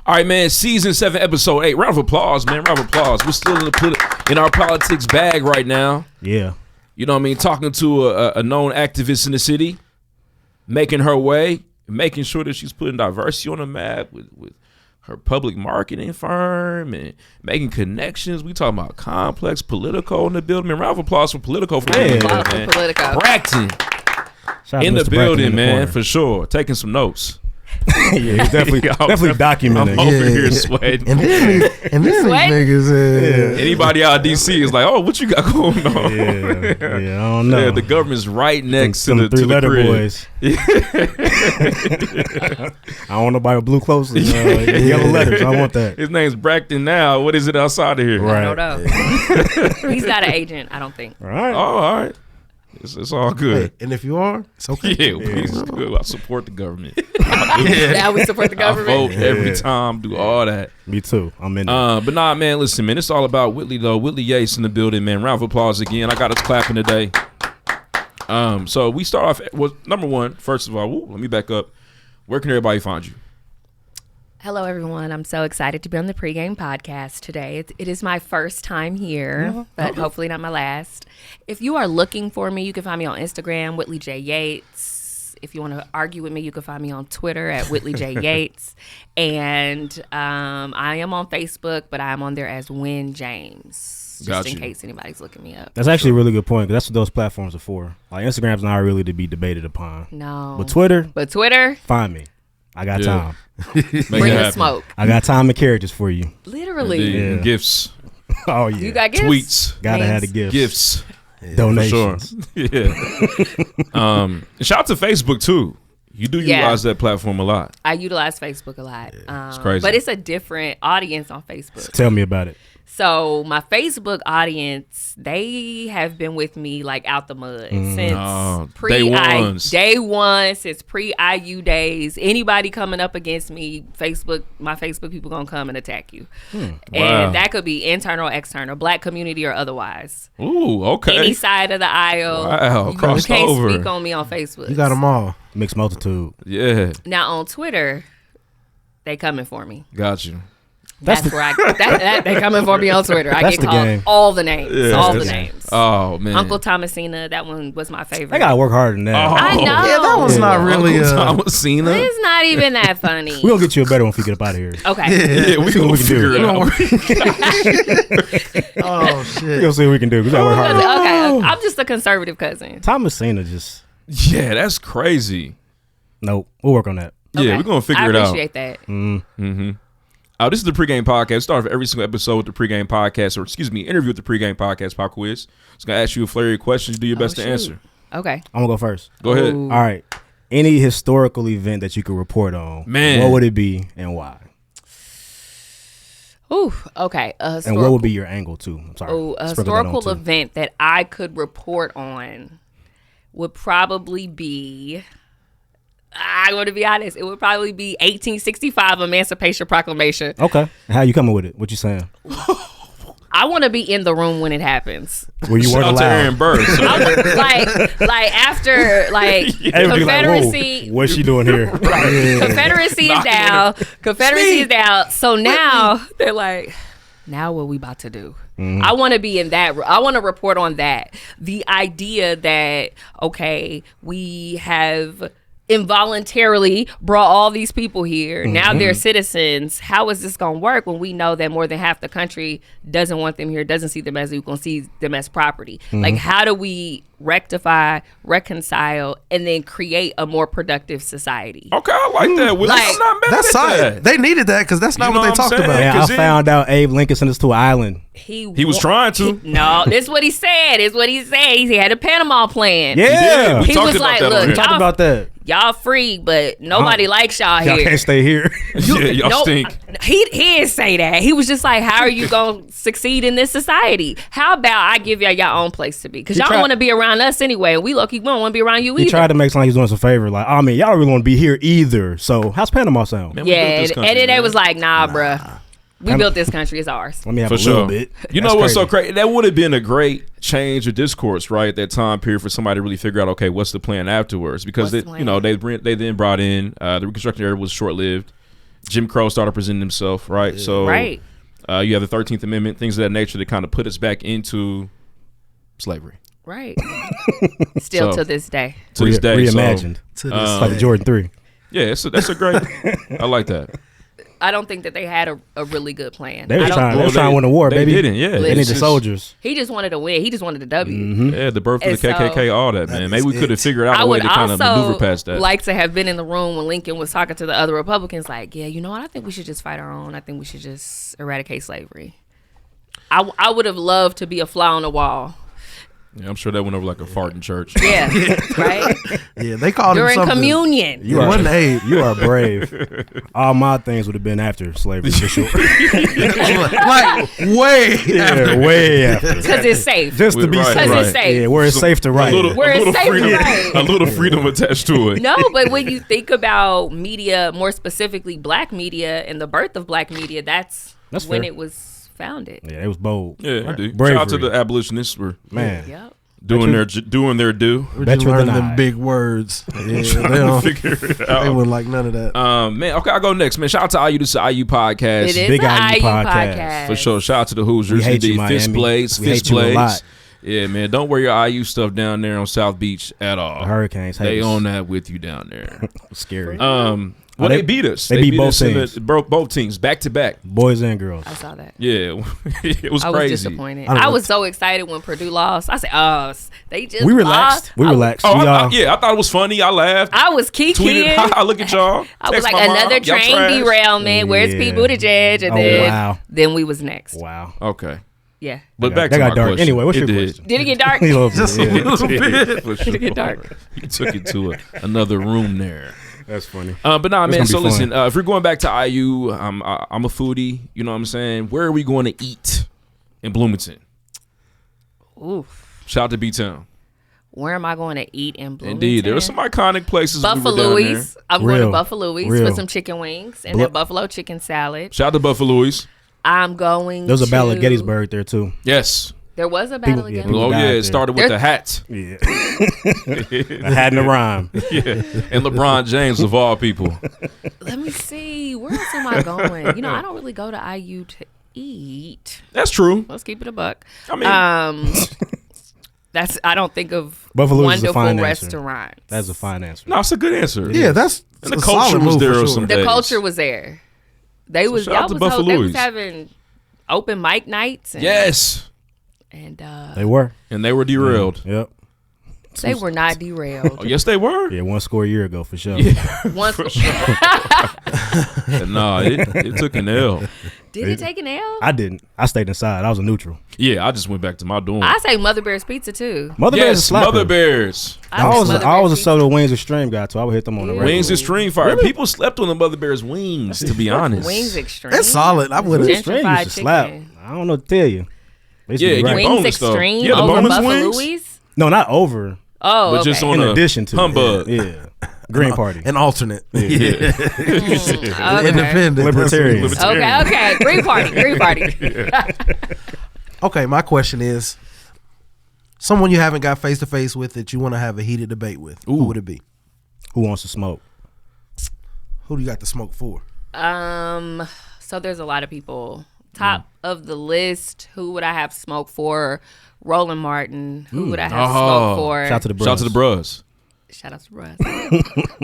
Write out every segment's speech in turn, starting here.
All right, man. Season 7, episode 8. Round of applause, man. Round of applause. We're still in our politics bag right now. Yeah. You know what I mean? Talking to a known activist in the city, making her way, making sure that she's putting diversity on the map with her public marketing firm and making connections. We talking about Complex, Politico in the building. Man, round of applause for Politico for being here, man. Braxton in the building, man, for sure. Taking some notes. Yeah, he's definitely documenting. I'm over here sweating. And then these niggas. Anybody out of DC is like, oh, what you got going on? Yeah, I don't know. Yeah, the government's right next to the three-letter crib. boys. I don't want nobody with blue clothes and yellow letters. I want that. His name's Braxton now. What is it outside of here? Right. I don't know. He's not an agent, I don't think. All right. Oh, all right. It's all good. Hey, and if you are, it's okay. Yeah, it's good. I support the government. Now we support the government. I vote every time, do all that. Me too. I'm in. But nah, man, listen, man, it's all about Whitley though. Whitley Yates in the building, man. Round of applause again. I got us clapping today. So we start off with number one. First of all, let me back up. Where can everybody find you? Hello, everyone. I'm so excited to be on the PreGame podcast today. It is my first time here, but hopefully not my last. If you are looking for me, you can find me on Instagram, Whitley J. Yates. If you want to argue with me, you can find me on Twitter at Whitley J. Yates. And I am on Facebook, but I'm on there as Win James, just in case anybody's looking me up. That's actually a really good point, because that's what those platforms are for. Like, Instagram's not really to be debated upon. No. But Twitter, find me. I got time. Bring the smoke. I got time and characters for you. Literally. Yeah. Gifts. Oh, yeah. You got gifts? Tweets. Gotta have the gifts. Gifts. Donations. For sure. Yeah. Shout out to Facebook, too. You do utilize that platform a lot. I utilize Facebook a lot. It's crazy. But it's a different audience on Facebook. Tell me about it. So my Facebook audience, they have been with me like out the mud since day one, since pre-IU days. Anybody coming up against me, my Facebook people gonna come and attack you. And that could be internal, external, black community or otherwise. Ooh, okay. Any side of the aisle. Wow, you crossed can't over. speak on me on Facebook. You got them all. Mixed multitude. Yeah. Now on Twitter, they coming for me. Got you. That's where they coming for me on Twitter. I get called all the names. Names. Oh, man. Uncle Thomasina, that one was my favorite. They gotta work harder than that. I know. Yeah, that one's not really Uncle Thomasina. It's not even that funny. We're gonna get you a better one if you get up out of here. Okay. Yeah, we can figure it out. Oh, shit. We're gonna see what we can do. We gotta work harder. Okay. I'm just a conservative cousin. Thomasina just... Yeah, that's crazy. Nope. We'll work on that. Yeah, we're gonna figure it out. I appreciate that. Mm-hmm. This is the PreGame podcast. Start with every single episode with the PreGame podcast, interview with the PreGame podcast pop quiz. It's gonna ask you a flurry of questions. Do your best to answer. Okay. I'm gonna go first. Go ahead. All right. Any historical event that you could report on, man, what would it be and why? Ooh, okay. And what would be your angle too? I'm sorry. A historical event that I could report on would probably be... I want to be honest. It would probably be 1865 Emancipation Proclamation. Okay. How you coming with it? What you saying? I want to be in the room when it happens. Where you weren't allowed. Aaron Burr, like after Confederacy. Like, what's she doing here? Confederacy is down. Confederacy is down. So now they're like, now what we about to do? I want to be in that. I want to report on that. The idea that, okay, we have involuntarily brought all these people here. Now they're citizens. How is this going to work when we know that more than half the country doesn't want them here, doesn't see them as equal, sees them as property? Like, how do we rectify, reconcile, and then create a more productive society? Okay, I like that. Like, I'm not mad that's at solid. They needed that because that's not what they talked about. Man, I found out Abe Lincoln sent us to an island. He was trying to. No, this is what he said. He had a Panama plan. Yeah. He was like, look, we talked about that. Y'all free, but nobody likes y'all here. Y'all can't stay here. Y'all stink. He didn't say that. He was just like, how are you going to succeed in this society? How about I give y'all your own place to be? Because y'all don't want to be around us anyway. We don't want to be around you either. He tried to make sound like he's doing us a favor. Like, I mean, y'all don't really want to be here either. So how's Panama sound? Man, and then they was like, nah, bruh. We built this country. It's ours. Let me have a little bit. You know what's so crazy? That would have been a great change of discourse, right, at that time period for somebody to really figure out, okay, what's the plan afterwards? Because they then brought in the Reconstruction Era was short lived. Jim Crow started presenting himself, right? So Right. You have the 13th Amendment, things of that nature that kind of put us back into slavery. Right. Still So- to this day. To this day. Reimagined. To this Like the day. Jordan 3. Yeah, that's a great. I like that. I don't think that they had a really good plan. They I was don't- trying, they was Well, trying to win the war, they baby. didn't, yeah. They It's need the just- soldiers. He just wanted to win. He just wanted a W. Yeah, the birth of the And so- KKK, all that, man. Maybe we is could have it. figured out I a way would to kind of maneuver also past that. like to have been in the room when Lincoln was talking to the other Republicans, like, yeah, you know what? I think we should just fight our own. I think we should just eradicate slavery. I would have loved to be a fly on the wall. Yeah, I'm sure that went over like a fart in church. Yeah, right? Yeah, they called him During something. communion. It wasn't Abe. You are brave. All my things would have been after slavery for sure. Like way after. Yeah, way after. Because it's safe. Just to be Right, safe. Because right. it's safe. Yeah, where it's safe to write. Where it's safe to freedom, write. a little freedom attached to it. No, but when you think about media, more specifically black media and the birth of black media, that's when fair. it was founded. Yeah, it was bold. Yeah, I do. Bravery. Shout out to the abolitionists for Man. Yep. doing their due. Where'd Bet you you learn deny. them big words? Yeah, they Trying to don't. figure it They out. wouldn't like none of that. Man, okay, I'll go next, man. Shout out to IU. This is the IU podcast. It is Big the IU IU podcast. podcast. For sure. Shout out to the Hoosiers. We hate you, Indeed. Fist Miami. Blades. We Fist hate you a Blades. lot. Yeah, man. Don't wear your IU stuff down there on South Beach at all. The Hurricanes. They hate us. own that with you down there. Scary. Well, they- they beat us. they beat both us in teams. both teams back to back. Boys and girls. I saw that. Yeah, it was I was crazy. disappointed. I don't I know. was so excited when Purdue lost. I said, "Oh, they just We relaxed. lost." We relaxed. Oh, We all- I thought it was funny. I laughed. I was Tweeted, kikiing. "Ha, look at y'all." I was Text like, my mom, another "Y'all train trash." derailment. Where's Yeah. Pete Buttigieg? And Oh, then we was next. Wow. Okay, Yeah. but back That to got my dark. question. Anyway, what's It your did. question? Did it get dark? A little bit, Just a yeah. little It bit. did, for sure. Did it get dark? You took it to another room there. That's funny. But nah, man. gonna be So fun. listen, if we're going back to IU, I'm a foodie. You know what I'm saying? Where are we going to eat in Bloomington? Oof. Shout out to B-Town. Where am I going to eat in Bloomington? Indeed, there are some iconic places. we were down there. Buffalo's. I'm going Real. to Buffalo's Real. for some chicken wings and Blo- a buffalo chicken salad. Shout out to Buffalo's. I'm going. There was a battle to at Gettysburg there too. Yes. There was a battle People- yeah, again. people- Oh died yeah, there. it started with There- the hat. Yeah. I had in a rhyme. Yeah, and LeBron James of all people. Let me see. Where else am I going? You know, I don't really go to IU to eat. That's true. Let's keep it a buck. I mean, That's I don't think of Buffalo's is a wonderful fine answer. restaurants. That's a fine answer. no, it's a good answer. Yeah, that's And the a culture solid was move there for or sure. some the days. culture was there. They was shout out y'all to was they was Buffalo's. having open mic nights. And, Yes, and They were. and they were derailed. Yep. they were not derailed. Oh, yes, they were. Yeah, one score a year ago for sure. Once Nah, it took an L. did it take an L? I didn't. I stayed inside. I was a neutral. Yeah, I just went back to my dorm. I say Mother Bear's Pizza too. Mother Bear's Yes, a slapper. Mother Bears. I was Mother I Bear's was a Pizza. Soda Wings Extreme guy too. I would hit them on the Ooh. regular. Wings Extreme Fire. People slept on the Mother Bears wings, to be honest. Wings Extreme. It's solid. I would have. Gentrified Extreme used to slap. chicken. I don't know what to tell you. They used to Yeah, be it right. get Wings boneless, though. Extreme Yeah, the over boneless Buffalo wings? Louie's? No, not over. Oh, But okay. just on In a addition to humbug. Yeah. Green Party. An alternate. Yeah. Okay. Independent. Libertarian. Okay. Green Party. Okay, my question is, someone you haven't got face to face with that you want to have a heated debate with. Who would it be? Who wants to smoke? Who do you got the smoke for? So there's a lot of people. Top of the list, who would I have smoke for? Roland Martin. Who would I have smoke for? Shout out to the bros. Shout out to the bros. Shout out to Russ.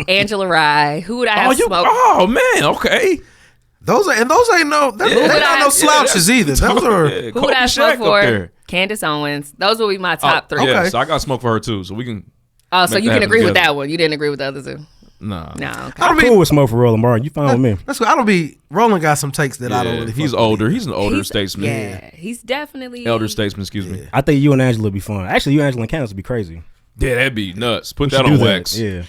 Angela Rye. Who would I have smoke? Oh man, okay. Those ain't no slouches either. Those are Yeah, Who Kobe would I Shaq smoke up for? there. Candace Owens. Those would be my top three. okay. Yeah, so I got smoke for her too, so we can. Oh, so Make you that can agree happen with together. that one. You didn't agree with the other two. Nah. No. Okay. I I'm don't cool mean with smoke for Roland Martin. You fine with me. that's good. I don't be Roland got some takes that I don't Yeah, really. he's fuck older. He's an older statesman. Yeah, he's definitely Elder statesman, excuse me. I think you and Angela would be fun. Actually, you, Angela, and Candace would be crazy. Yeah, that'd be nuts. Put We that should on do wax. Yeah.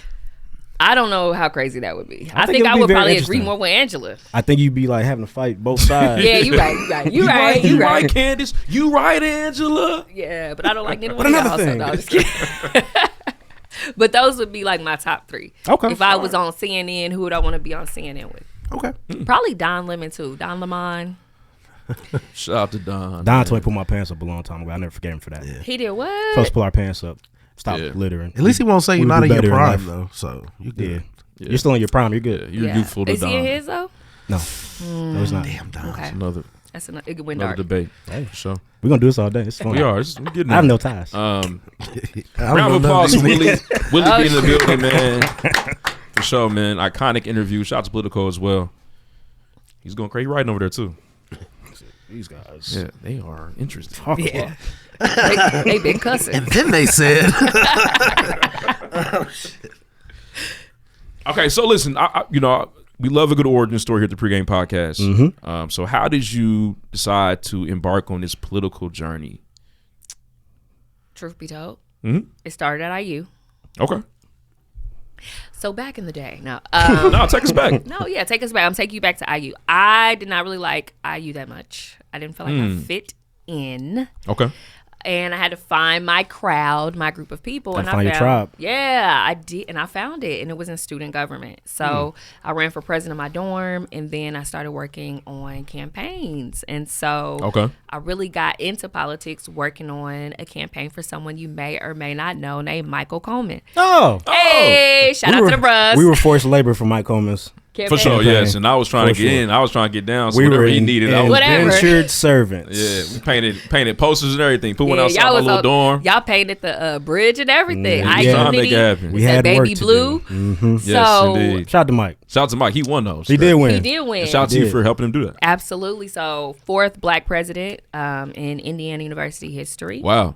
I don't know how crazy that would be. I think think it would I be would very probably agree interesting. more with Angela. I think you'd be like having to fight both sides. Yeah, you right. You right. You right, Candace. You right, Angela. Yeah, but I don't like neither But one of another y'all. So thing. no, I'm just kidding. But those would be like my top three. Okay. If I was on CNN, who would I want to be on CNN with? Okay. Probably Don Lemon too. Don Lemon. Shout out to Don. Don told me to pull my pants up a long time ago. I never forgave him for that. He did what? Supposed to pull our pants up. Stop Yeah. littering. At least he won't say you're We'll not do in your better in prime life. though. So you Yeah. good. You're still in your prime. You're good. You're Yeah. youthful to Is Don. he in his though? No, no, it's not. Damn, Don. Okay. That's It could win another dark. debate. Hey. For sure. We're gonna do this all day. It's fun. We are. We're getting I have there. no ties. Round of applause to Willie. Willie being in the building, man. For sure, man. Iconic interview. Shout out to Political as well. He's going crazy writing over there too. These guys. Yeah, they are interesting. Talk Yeah. they been cussing. And then they said, Okay, so listen, we love a good origin story here at the PreGame podcast. Mm-hmm. So how did you decide to embark on this political journey? Truth be told, Mm-hmm. it started at IU. Okay. So back in the day, No, take us back. No, yeah, take us back. I'm taking you back to IU. I did not really like IU that much. I didn't feel like I fit in. Okay. And I had to find my crowd, my group of people. Gotta And find I your found, tribe. yeah, I did. And I found it. And it was in student government. So I ran for president of my dorm. And then I started working on campaigns. And so Okay. I really got into politics working on a campaign for someone you may or may not know named Michael Coleman. Oh, Hey, shout out to the bros. We were forced labor for Mike Coleman's. For sure, Campaign. yes. And I was trying to For get sure. in. I was trying to get down. So We whatever were he needed, I was. Whatever. indentured servants. Yeah, we painted posters and everything. Put one Yeah, outside my little dorm. Y'all painted the bridge and everything. Yeah. I Yeah. Trying to make Unity, it happen. We said had work Baby to Blue. do. Mm-hmm. Yes, So- indeed. Shout out to Mike. Shout out to Mike. He won those. He did win. He did win. Shout out to you Did. for helping him do that. Absolutely. So, fourth black president in Indiana University history. Wow.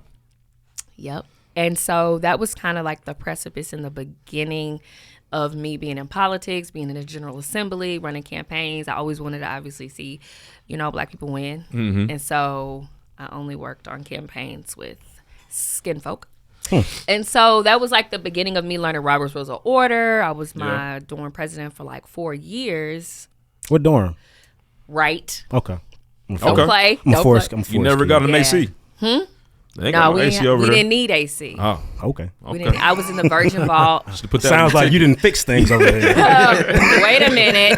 Yep. And so that was kind of like the precipice in the beginning of me being in politics, being in the General Assembly, running campaigns. I always wanted to obviously see, black people win. Mm-hmm. And so I only worked on campaigns with skin folk. And so that was like the beginning of me learning Robert's Rules of Order. I was my dorm president for like 4 years. What dorm? Right. Okay. Don't Okay. play. I'm Don't forced. play. I'm forced. You never got an Yeah. AC. They ain't got No, no we, AC over there. didn't need AC. Oh, Okay. We didn't, I was in the Virgin Vault. just to put that Sounds in the like you didn't fix things over there. Wait a minute.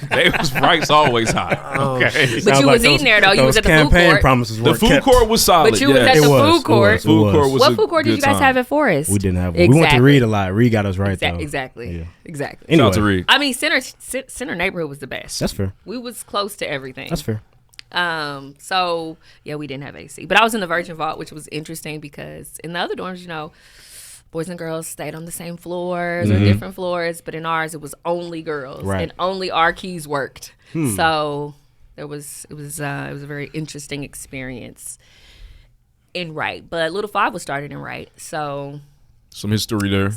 They was price always high. Okay. But Sounds you like was eating there, though. You those was at the food campaign court. promises The were food kept. court was solid. But you was yes. at It the was, food it court. was. Food court was What a food court did good you guys time. have at Forest? We didn't have one. We went to Reed a lot. Reed got us right though. Exactly. Yeah. Exactly. Anyway, Shout out to Reed. I mean, center neighborhood was the best. That's fair. We was close to everything. That's fair. So yeah, we didn't have AC, but I was in the Virgin Vault, which was interesting because in the other dorms, boys and girls stayed on the same floors or different floors, but in ours it was only girls, Right. and only our keys worked. So it was a very interesting experience in Wright, but Little Five was started in Wright, so Some history there.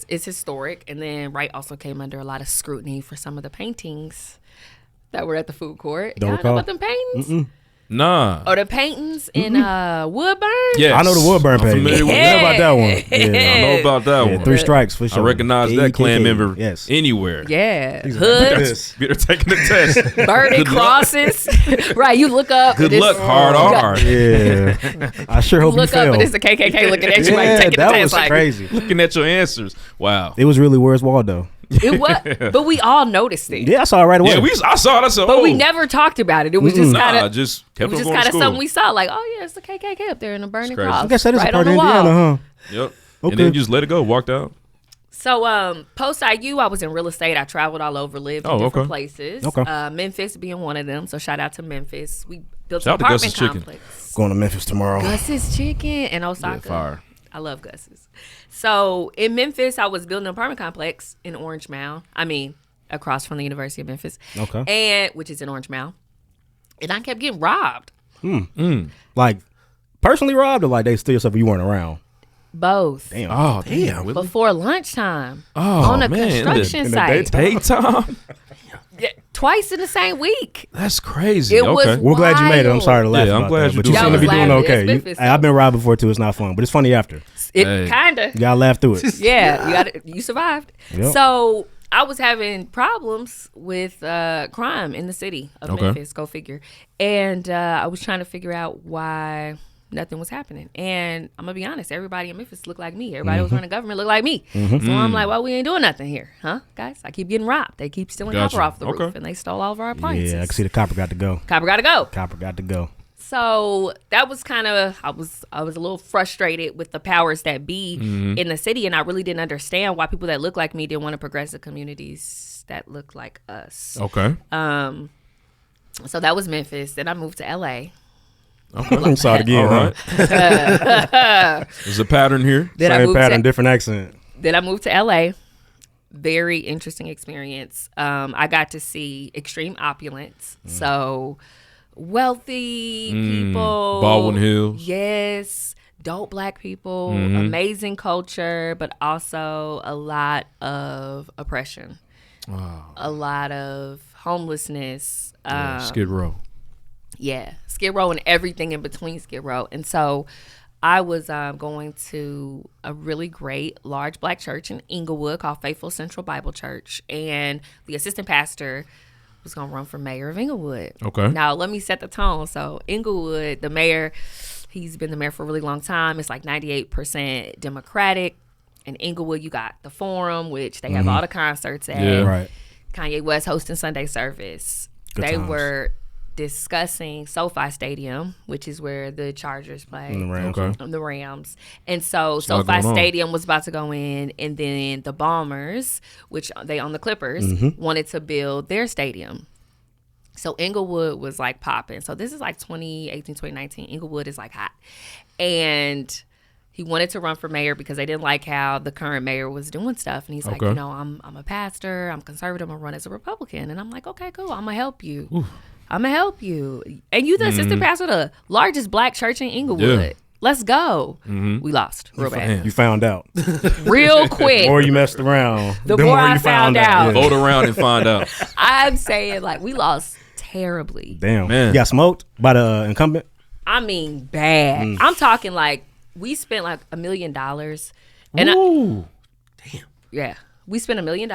it's historic. And then Wright also came under a lot of scrutiny for some of the paintings that were at the food court. Don't Y'all know recall. about them paintings? Nah. Or the paintings in Woodburn? Yes. I know the Woodburn I'm page. familiar with I know about that one. I know about that Yeah, one. 3 strikes for I sure. recognize that clan KKK. member Yes. anywhere. Yeah. Look at Hood, this. They're taking the test. burning Good luck. crosses. Right, you look up. Good and it's- luck, hard R. Yeah. I sure hope you Look up fail. and it's the KKK looking at you like Yeah, taking the that test. was Like, crazy. Looking at your answers. Wow. It was really Where's Waldo? it was, but we all noticed it. Yeah, I saw it right away. Yeah, I saw it. I said, But oh. we never talked about it. It was just kind Nah, of just kept on going to kind of school. something we saw. Like, oh yeah, it's the KKK up there in the burning crazy. cross. I guess that is right a part on of the wall. Indiana, huh? Yep. Okay. And then just let it go. Walked out. So, post IU, I was in real estate. I traveled all over, lived in different okay. places. Okay. Memphis being one of them. So, shout out to Memphis. We built Shout an out to apartment Gus's Chicken. complex. Going to Memphis tomorrow. Gus's Chicken and Osaka. fire. I love Gus's. So, in Memphis, I was building an apartment complex in Orange Mound. I mean, across from the University of Memphis. Okay. And which is in Orange Mound. And I kept getting robbed. Like, personally robbed or like they steal stuff you weren't around? Both. Damn. Oh, damn. Really? Before lunchtime. Oh, on a man. construction In the site. Daytime? Yeah, twice in the same week. That's crazy. It was okay. We're glad you made it. I'm sorry to laugh Yeah, I'm about glad that, you but you doing seem to it. be Y'all doing was laughing. okay. It's You, Memphis, I've been robbed before too. It's not fun, but it's funny after. It Hey. kinda. You gotta laugh through it. Yeah, you survived. Yep. So I was having problems with crime in the city of Okay. Memphis. Go figure. And I was trying to figure out why nothing was happening. And I'm gonna be honest, everybody in Memphis looked like me. Everybody who was running government looked like me. So I'm like, well, we ain't doing nothing here, huh, guys? I keep getting robbed. They keep stealing Gotcha. copper off the Okay. roof, and they stole all of our appliances. Yeah, I can see the copper got to go. Copper gotta go. Copper got to go. So that was kind of I was a little frustrated with the powers that be in the city, and I really didn't understand why people that look like me didn't want to progress the communities that looked like us. Okay. So that was Memphis. Then I moved to LA. I'm sorry again. All right. There's a pattern here. Then I Same moved pattern, to, different accent. Then I moved to LA. Very interesting experience. I got to see extreme opulence. So wealthy people. Baldwin Hills. Yes. Dope black people. Amazing culture, but also a lot of oppression. Wow. A lot of homelessness. Skid Row. Yeah, Skid Row and everything in between Skid Row. And so I was going to a really great large black church in Inglewood called Faithful Central Bible Church. And the assistant pastor was going to run for mayor of Inglewood. Okay. Now, let me set the tone. So Inglewood, the mayor, he's been the mayor for a really long time. It's like 98% Democratic. In Inglewood, you got the Forum, which they have all the concerts at. Yeah. Right. Kanye West hosting Sunday service. Good They times. were discussing SoFi Stadium, which is where the Chargers play. And the Rams. Okay. The Rams. And so a lot SoFi going on. Stadium was about to go in, and then the Bombers, which they own the Clippers, wanted to build their stadium. So Inglewood was like popping. So this is like 2018, 2019. Inglewood is like hot. And he wanted to run for mayor because they didn't like how the current mayor was doing stuff. And he's like, Okay. you know, I'm a pastor, I'm conservative, I'm gonna run as a Republican. And I'm like, okay, cool, I'm gonna help you. I'm gonna help you. And you the assistant pastor of the largest black church in Inglewood. Yeah. Let's go. We lost real bad. You found out. Real quick. The more you messed around, The more I you found out. Vote around and find out. I'm saying like we lost terribly. Damn. Man. You got smoked by the incumbent? I mean bad. I'm talking like we spent like $1 million. And Ooh. yeah. We spent $1 million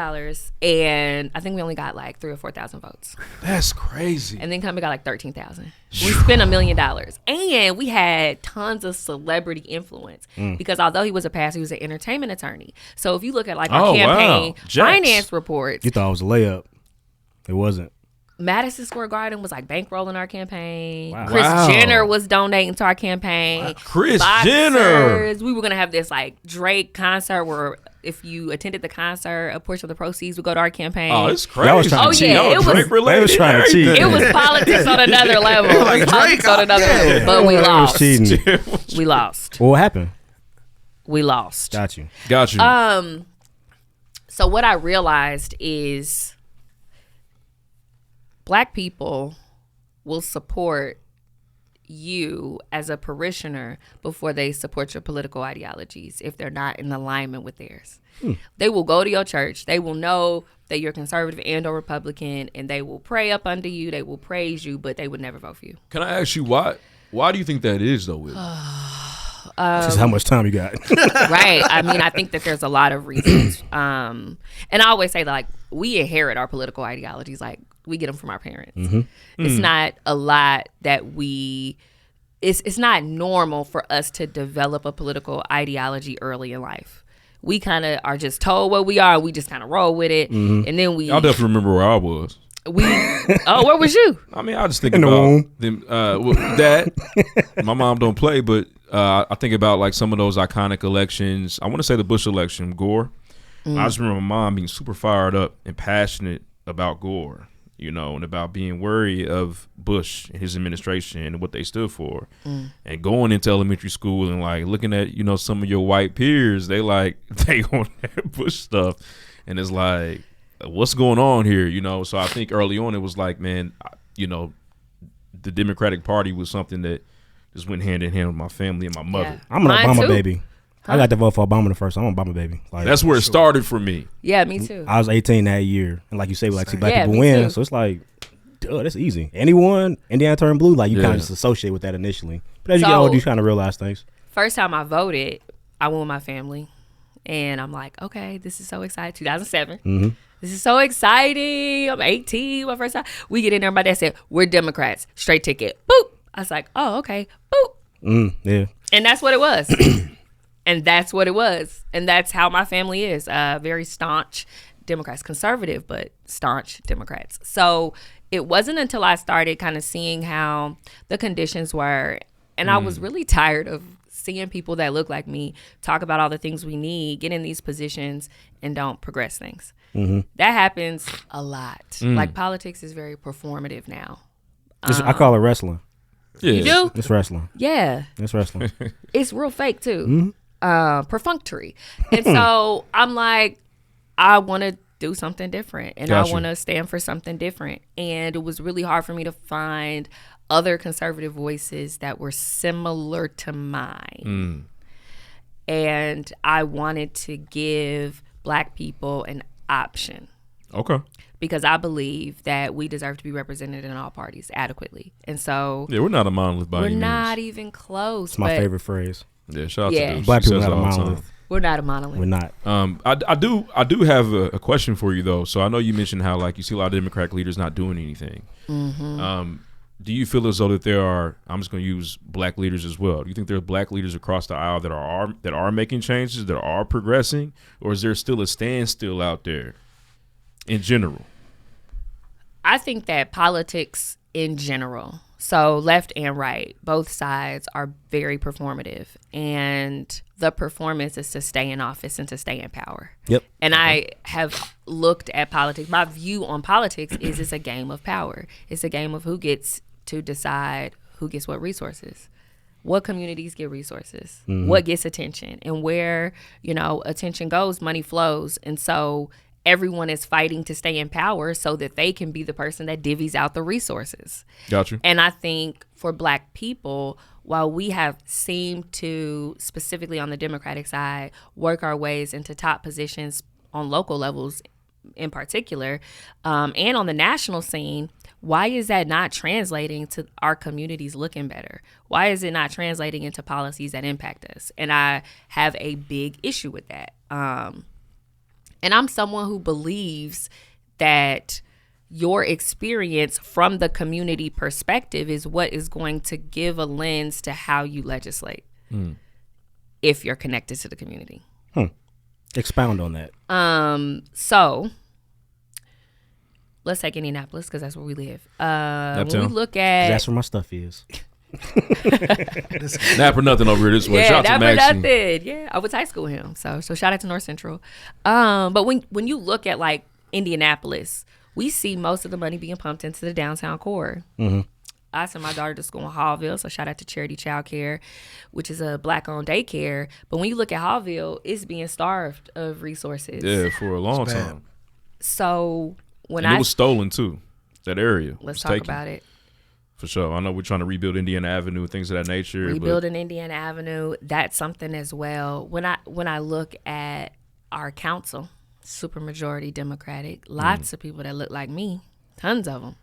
and I think we only got like 3,000 or 4,000 votes. That's crazy. And then Incumbent got like 13,000. We spent $1 million. And we had tons of celebrity influence because although he was a pastor, he was an entertainment attorney. So if you look at like our Oh, campaign wow. Jax. finance reports, You thought it was a layup. It wasn't. Madison Square Garden was like bankrolling our campaign. Wow. Kris Wow. Jenner was donating to our campaign. Kris Boxers. Jenner. We were going to have this like Drake concert where if you attended the concert, a portion of the proceeds would go to our campaign. Oh, it's crazy. Y'all was trying to cheat. Yeah, it was- Drake related. They was trying to cheat. everything. It was politics on another level. Like Politics Drake, on another yeah. level. But we That was lost. cheating. We lost. Well, what happened? We lost. Got you. Got you. So what I realized is black people will support you as a parishioner before they support your political ideologies if they're not in alignment with theirs. They will go to your church. They will know that you're conservative and or Republican, and they will pray up under you. They will praise you, but they would never vote for you. Can I ask you why? Why do you think that is, though, Will? Just how much time you got. Right. I mean, I think that there's a lot of reasons. And I always say that, like, we inherit our political ideologies. Like, we get them from our parents. It's not a lot that we... It's not normal for us to develop a political ideology early in life. We kind of are just told what we are. We just kind of roll with it. And then we... I'll definitely remember where I was. Where was you? I mean, I just think In the about womb. them. That my mom don't play, but I think about like some of those iconic elections. I want to say the Bush election, Gore. I just remember my mom being super fired up and passionate about Gore, you know, and about being wary of Bush and his administration and what they stood for, and going into elementary school and like looking at, you know, some of your white peers, they on that Bush stuff, and it's like, what's going on here, you know? So I think early on it was like, man, you know, the Democratic Party was something that just went hand in hand with my family and my mother. Yeah. I'm an Mine Obama too. baby. I got to vote for Obama the first time. I'm an Obama baby. Like, That's where it started for me. Yeah, me too. I was 18 that year. And like you say, we like see black Yeah, people me win. too. So it's like, duh, that's easy. Anyone, Indiana turned blue, like you kind Yeah. of just associate with that initially. But as you So- get older, you kind of realize things. First time I voted, I went with my family. And I'm like, okay, this is so exciting. 2007. This is so exciting. I'm 18, my first time. We get in there, my dad said, we're Democrats. Straight ticket. Boop. I was like, oh, okay. Boop. Yeah. And that's what it was. And that's what it was. And that's how my family is. Very staunch Democrats. Conservative, but staunch Democrats. So it wasn't until I started kind of seeing how the conditions were. And I was really tired of seeing people that look like me talk about all the things we need, get in these positions, and don't progress things. That happens a lot. Like politics is very performative now. I call it wrestling. Yeah. You do? It's wrestling. Yeah. It's wrestling. It's real fake too. Perfunctory. And so I'm like, I want to do something different, and I want to stand for something different. And it was really hard for me to find other conservative voices that were similar to mine. And I wanted to give Black people an option. Okay. Because I believe that we deserve to be represented in all parties adequately. And so Yeah, we're not a monolith by any means. we're not even close. It's my favorite phrase. Yeah, shout out to Deuce. Black She people says not a it all the time. monolith. We're not a monolith. We're not. I do have a question for you though. So I know you mentioned how like you see a lot of Democratic leaders not doing anything. Do you feel as though that there are? I'm just going to use Black leaders as well. Do you think there are Black leaders across the aisle that are making changes, that are progressing, or is there still a standstill out there in general? I think that politics in general, so left and right, both sides are very performative, and the performance is to stay in office and to stay in power. Yep. And I have looked at politics. My view on politics is it's a game of power. It's a game of who gets to decide who gets what resources. What communities get resources? What gets attention? And where, attention goes, money flows. And so everyone is fighting to stay in power so that they can be the person that divvies out the resources. Gotcha. And I think for Black people, while we have seemed to, specifically on the Democratic side, work our ways into top positions on local levels in particular, and on the national scene, why is that not translating to our communities looking better? Why is it not translating into policies that impact us? And I have a big issue with that. And I'm someone who believes that your experience from the community perspective is what is going to give a lens to how you legislate if you're connected to the community. Expound on that. So let's take Indianapolis because that's where we live. When we look at... That's where my stuff is. Nap or nothing over here this way. Yeah, Shout out to Nap or Maxie. nothing. Yeah, I went to high school with him. So shout out to North Central. But when you look at like Indianapolis, we see most of the money being pumped into the downtown core. I sent my daughter to school in Hallville, so shout out to Charity Child Care, which is a Black-owned daycare. But when you look at Hallville, it's being starved of resources. Yeah, for a long time. So when it was stolen too, that area. Let's talk about it. For sure. I know we're trying to rebuild Indiana Avenue, things of that nature. Rebuilding Indiana Avenue, that's something as well. When I look at our council, supermajority Democratic, lots of people that look like me, tons of them.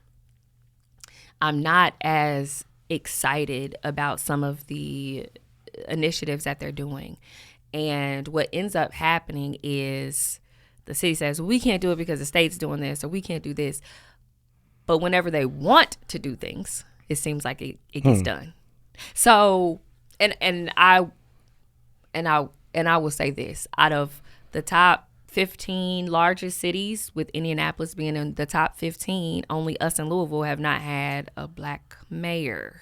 I'm not as excited about some of the initiatives that they're doing. And what ends up happening is the city says, well, we can't do it because the state's doing this, or we can't do this. But whenever they want to do things, it seems like it gets done. So, and I will say this, out of the top 15 largest cities, with Indianapolis being in the top 15, only us in Louisville have not had a Black mayor,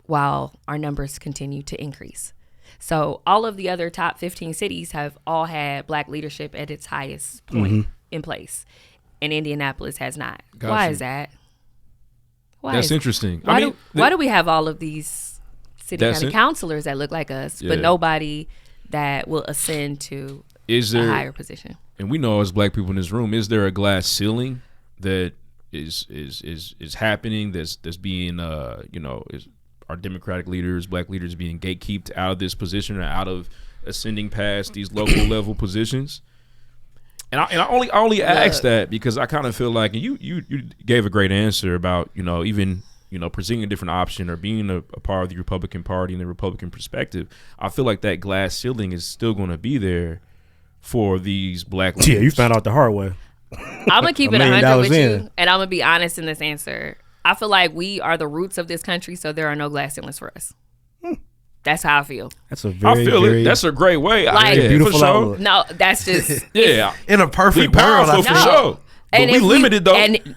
while our numbers continue to increase. So all of the other top 15 cities have all had Black leadership at its highest point in place, and Indianapolis has not. Gotcha. Why is that? That's interesting. Why do we have all of these city county councilors that look like us, but nobody that will ascend to a higher position? And we know as Black people in this room, is there a glass ceiling that is happening? That's being is our Democratic leaders, Black leaders being gatekept out of this position or out of ascending past these local level positions? And I only ask that because I kind of feel like, and you gave a great answer about even presenting a different option or being a part of the Republican Party and the Republican perspective. I feel like that glass ceiling is still going to be there for these Black leaders. Yeah, you found out the hard way. I'm gonna keep it 100 with you, and I'm gonna be honest in this answer. I feel like we are the roots of this country, so there are no glass ceilings for us. That's how I feel. That's a very That's a great way. Like, beautiful outlook. No, that's just in a perfect we world. powerful for sure. But and we limited though. And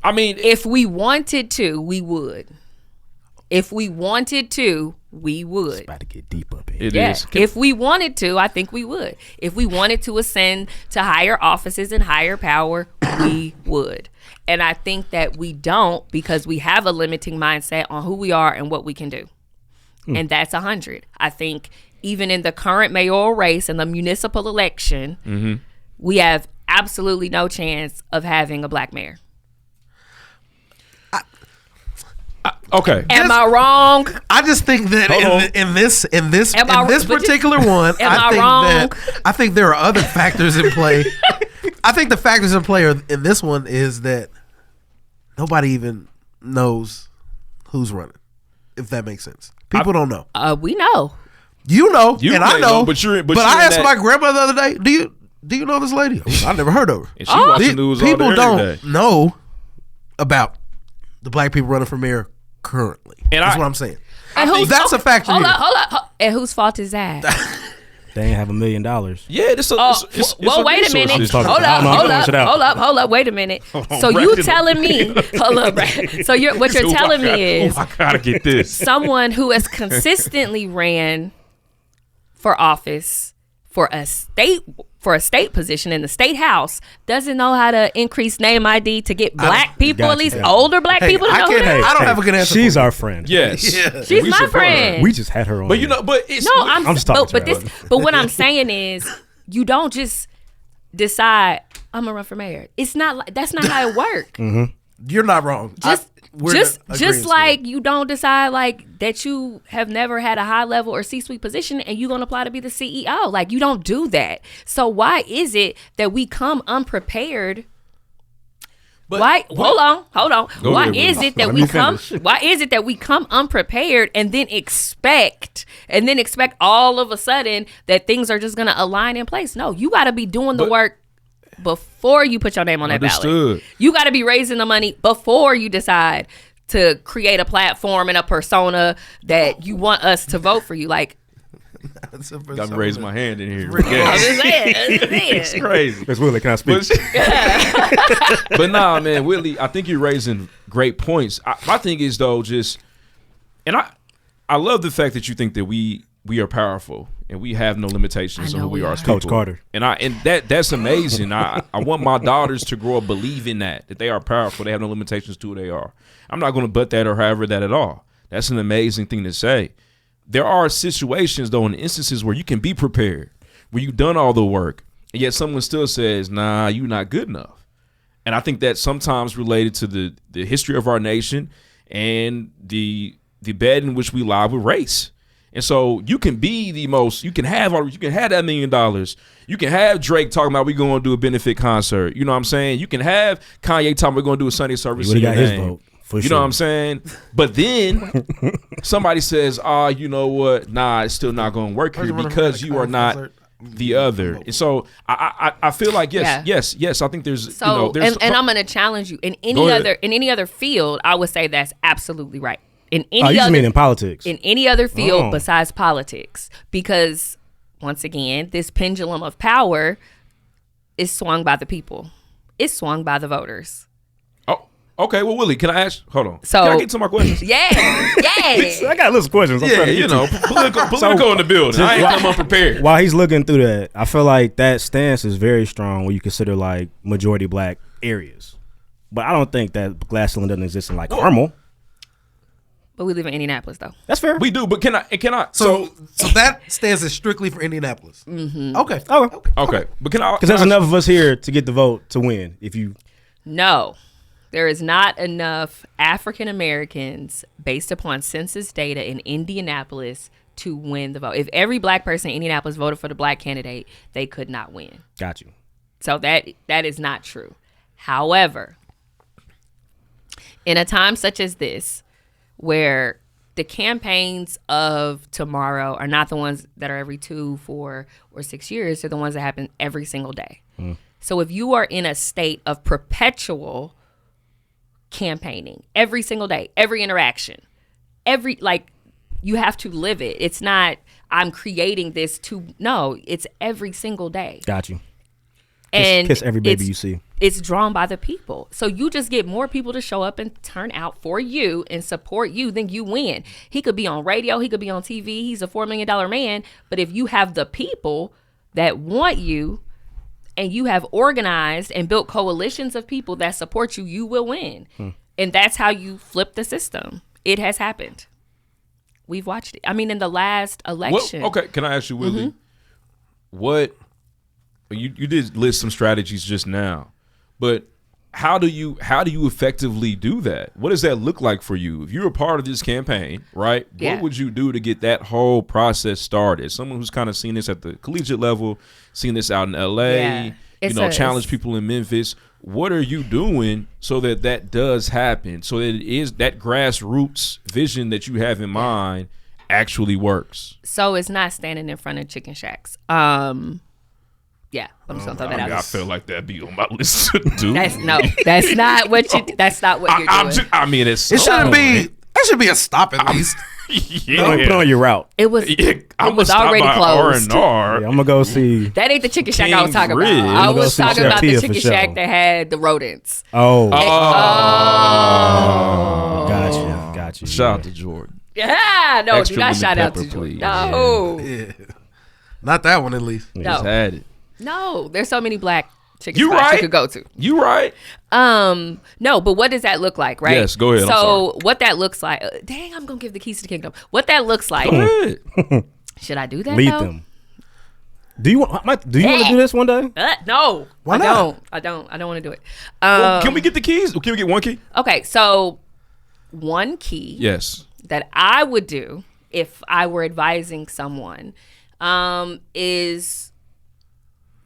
I mean, if we wanted to, we would. If we wanted to, we would. It's about to get deep up here. It Yeah, is. if we wanted to, I think we would. If we wanted to ascend to higher offices and higher power, we would. And I think that we don't because we have a limiting mindset on who we are and what we can do. And that's 100. I think even in the current mayoral race and the municipal election, we have absolutely no chance of having a black mayor. Okay. Am I wrong? I just think that in this particular one, I think there are other factors in play. I think the factors in play in this one is that nobody even knows who's running. If that makes sense, people don't know. We know. You know, You and may I know. know, but you're I asked that- my grandmother the other day, do you know this lady? I never heard of her. And she watching news all People day, don't every day. know about the black people running for mayor currently. And That's what I'm saying. And That's a factor. Hold here. up. And whose fault is that? They ain't have $1 million. Yeah, this it's well, a wait a minute. resource talking- issue. Hold up. Wait a minute. So you telling me? Hold up. So what you're telling me is I gotta get this. someone who has consistently ran for office for a state position in the state house doesn't know how to increase name ID to get black people, got at least you. older black people, to know who they are. I don't have a good answer. She's our friend. Yes, She's We my support her. friend. We just had her on. But but it's No, I'm just talking to her. but what I'm saying is you don't just decide I'm gonna run for mayor. It's not like that's not how it works. You're not wrong. Just like you don't decide like that you have never had a high level or C-suite position and you're gonna apply to be the CEO. Like you don't do that. So why is it that we come unprepared? Why? Hold on. Go Why ahead, is Willie. it that Let we me come? finish. Why is it that we come unprepared and then expect all of a sudden that things are just gonna align in place? No, you got to be doing the work before you put your name on that ballot. Understood. You got to be raising the money before you decide to create a platform and a persona that you want us to vote for you. Like, Got to raise my hand in here. I'm just saying. It's crazy. Miss Willie, can I speak? But nah, man, Whitley, I think you're raising great points. My thing is though, I love the fact that you think that we are powerful and we have no limitations I on know who we we are are. as people. Coach Carter. And that's amazing. I want my daughters to grow up believing that they are powerful. They have no limitations to who they are. I'm not going to butt that or however that at all. That's an amazing thing to say. There are situations though, in instances where you can be prepared, where you've done all the work, and yet someone still says, nah, you're not good enough. And I think that's sometimes related to the history of our nation and the bed in which we lie with race. And so you can be you can have that $1 million. You can have Drake talking about we going to do a benefit concert. You know what I'm saying? You can have Kanye talking we're going to do a Sunday service. He would've in got your his name. vote, for You sure. know what I'm saying? But then somebody says, you know what? Nah, it's still not going to work here because you are not the other. And so I feel like yes. I think there's so, there's and I'm going to challenge you in Go any other field. I would say that's absolutely right. In You any just other mean in politics? in any other field Oh. besides politics, because once again, this pendulum of power is swung by the people. It's swung by the voters. Oh, okay. Well, Willie, can I ask? Hold on. So- Can I get to my questions? Yeah. I got a list of questions. I'm Yeah, trying to you get to. know, political in the building. I ain't come unprepared. While he's looking through that, I feel like that stance is very strong when you consider like majority black areas. But I don't think that glass ceiling doesn't exist in like Carmel. But we live in Indianapolis, though. That's fair. We do, but can I? So that stands is strictly for Indianapolis. Mm-hmm. Okay. Okay, but can I? Because there's enough of us here to get the vote to win. If you No, there is not enough African Americans based upon census data in Indianapolis to win the vote. If every black person in Indianapolis voted for the black candidate, they could not win. got you. So that is not true. However, in a time such as this, where the campaigns of tomorrow are not the ones that are every 2, 4, or 6 years, they're the ones that happen every single day. So if you are in a state of perpetual campaigning every single day, every interaction, you have to live it. It's not, I'm creating this no, it's every single day. Got you. And kiss every baby you see. It's drawn by the people. So you just get more people to show up and turn out for you and support you, then you win. He could be on radio. He could be on TV. He's a $4 million man. But if you have the people that want you and you have organized and built coalitions of people that support you, you will win. And that's how you flip the system. It has happened. We've watched it. I mean, in the last election. Well, okay, can I ask you, Willie? What you did list some strategies just now, but how do you effectively do that? What does that look like for you? If you're a part of this campaign, right? Yeah. What would you do to get that whole process started? Someone who's kind of seen this at the collegiate level, seen this out in LA, challenge people in Memphis. What are you doing so that does happen? So that it is that grassroots vision that you have in mind actually works. So it's not standing in front of chicken shacks. Yeah, I'm just gonna throw that out. I feel like that'd be on my list to do. That's not what you're doing. It shouldn't be. That should be a stop at least. Put on your route. It was already closed. Yeah, I'm gonna go see. That ain't the chicken shack I was talking about. I was talking about the chicken shack that had the rodents. Gotcha. Shout out to Jordan. Yeah, no, Extra do not shout out pepper, to Jordan. please. No, Yeah. Not that one at least. Just had it. No, there's so many black chicken spots you could go to. You right. No, but what does that look like, right? Yes, go ahead. So what that looks like, dang, I'm gonna give the keys to the kingdom. What that looks like. Go ahead. Should I do that? Lead them. Do you want to do this one day? No. Why not? I don't want to do it. Can we get the keys? Can we get one key? Okay, so one key Yes. that I would do if I were advising someone is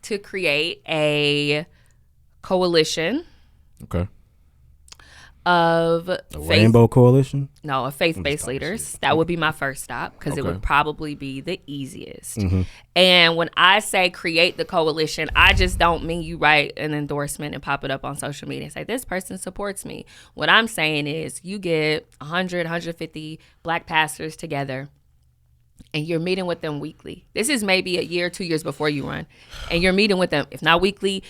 to create a coalition. Okay. Of Rainbow Coalition? No, of faith-based leaders. That would be my first stop because it would probably be the easiest. And when I say create the coalition, I just don't mean you write an endorsement and pop it up on social media and say, this person supports me. What I'm saying is you get 100, 150 black pastors together and you're meeting with them weekly. This is maybe a year, 2 years before you run. And you're meeting with them, if not weekly,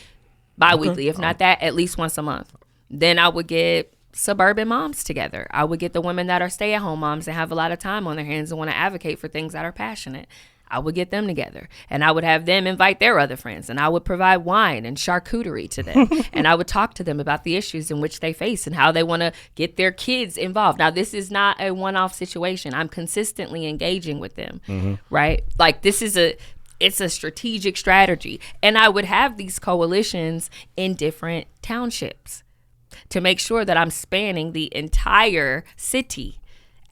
bi-weekly. If not that, at least once a month. Then I would get suburban moms together. I would get the women that are stay-at-home moms and have a lot of time on their hands and want to advocate for things that are passionate. I would get them together and I would have them invite their other friends and I would provide wine and charcuterie to them. And I would talk to them about the issues in which they face and how they want to get their kids involved. Now, this is not a one-off situation. I'm consistently engaging with them, right? Like it's a strategic strategy. And I would have these coalitions in different townships to make sure that I'm spanning the entire city.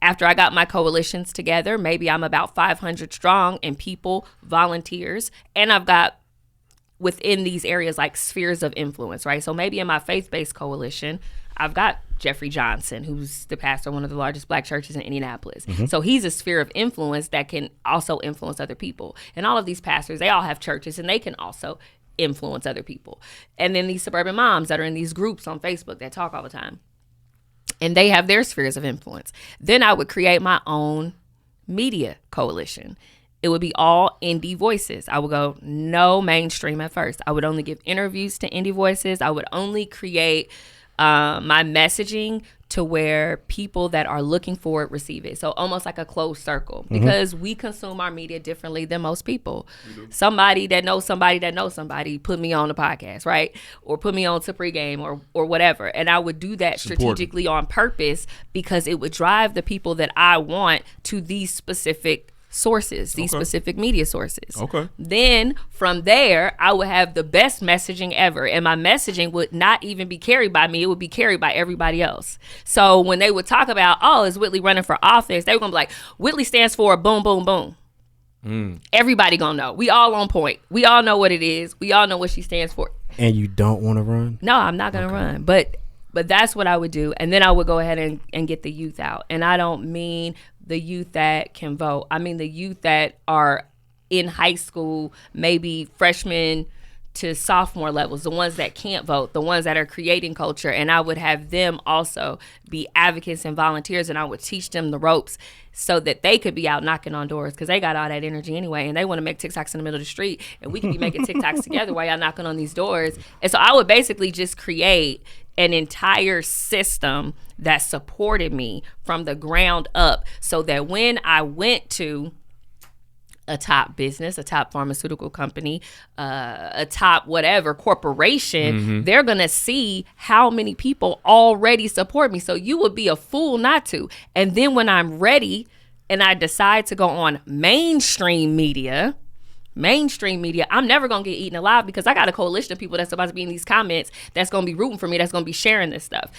After I got my coalitions together, maybe I'm about 500 strong in people, volunteers, and I've got within these areas like spheres of influence, right? So maybe in my faith-based coalition, I've got Jeffrey Johnson, who's the pastor of one of the largest black churches in Indianapolis. So he's a sphere of influence that can also influence other people. And all of these pastors, they all have churches and they can also influence other people. And then these suburban moms that are in these groups on Facebook that talk all the time. And they have their spheres of influence. Then I would create my own media coalition. It would be all indie voices. I would go no mainstream at first. I would only give interviews to indie voices. I would only create my messaging to where people that are looking for it receive it. So almost like a closed circle because we consume our media differently than most people. Somebody that knows somebody put me on the podcast, right? Or put me on to PreGame or whatever. And I would do that strategically on purpose because it would drive the people that I want to these specific sources, these specific media sources. Then from there, I would have the best messaging ever. And my messaging would not even be carried by me. It would be carried by everybody else. So when they would talk about, oh, is Whitley running for office? They were going to be like, Whitley stands for boom, boom, boom. Everybody going to know. We all on point. We all know what it is. We all know what she stands for. And you don't want to run? No, I'm not going to run. But that's what I would do. And then I would go ahead and get the youth out. And I don't mean the youth that can vote. I mean the youth that are in high school, maybe freshmen to sophomore levels, the ones that can't vote, the ones that are creating culture, and I would have them also be advocates and volunteers, and I would teach them the ropes so that they could be out knocking on doors, because they got all that energy anyway, and they want to make TikToks in the middle of the street, and we could be making TikToks together while y'all knocking on these doors. And so I would basically just create an entire system that supported me from the ground up, so that when I went to a top business, a top pharmaceutical company, a top whatever corporation, they're going to see how many people already support me. So you would be a fool not to. And then when I'm ready and I decide to go on mainstream media, I'm never going to get eaten alive, because I got a coalition of people that's about to be in these comments that's going to be rooting for me, that's going to be sharing this stuff.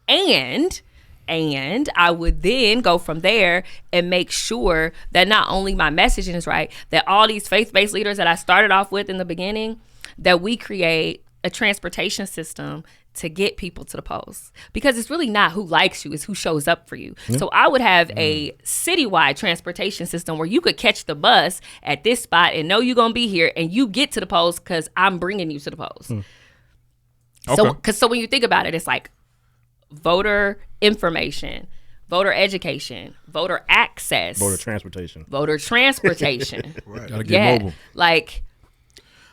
And I would then go from there and make sure that not only my messaging is right, that all these faith-based leaders that I started off with in the beginning, that we create a transportation system to get people to the polls. Because it's really not who likes you, it's who shows up for you. So I would have a citywide transportation system where you could catch the bus at this spot and know you're going to be here, and you get to the polls because I'm bringing you to the polls. So when you think about it, it's like voter information, voter education, voter access, voter transportation. Right. Gotta get mobile. Like,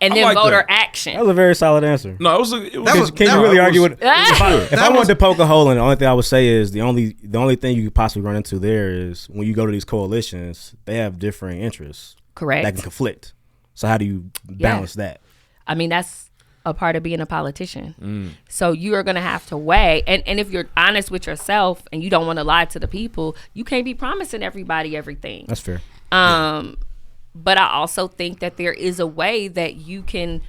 and then voter action. That was a very solid answer. No, it was. Can you really argue with? If I wanted to poke a hole in it, the only thing I would say is the only thing you could possibly run into there is when you go to these coalitions, they have differing interests. Correct. That can conflict. So how do you balance that? I mean, that's a part of being a politician. So you are going to have to weigh, and if you're honest with yourself and you don't want to lie to the people, you can't be promising everybody everything. That's fair. But I also think that there is a way that you can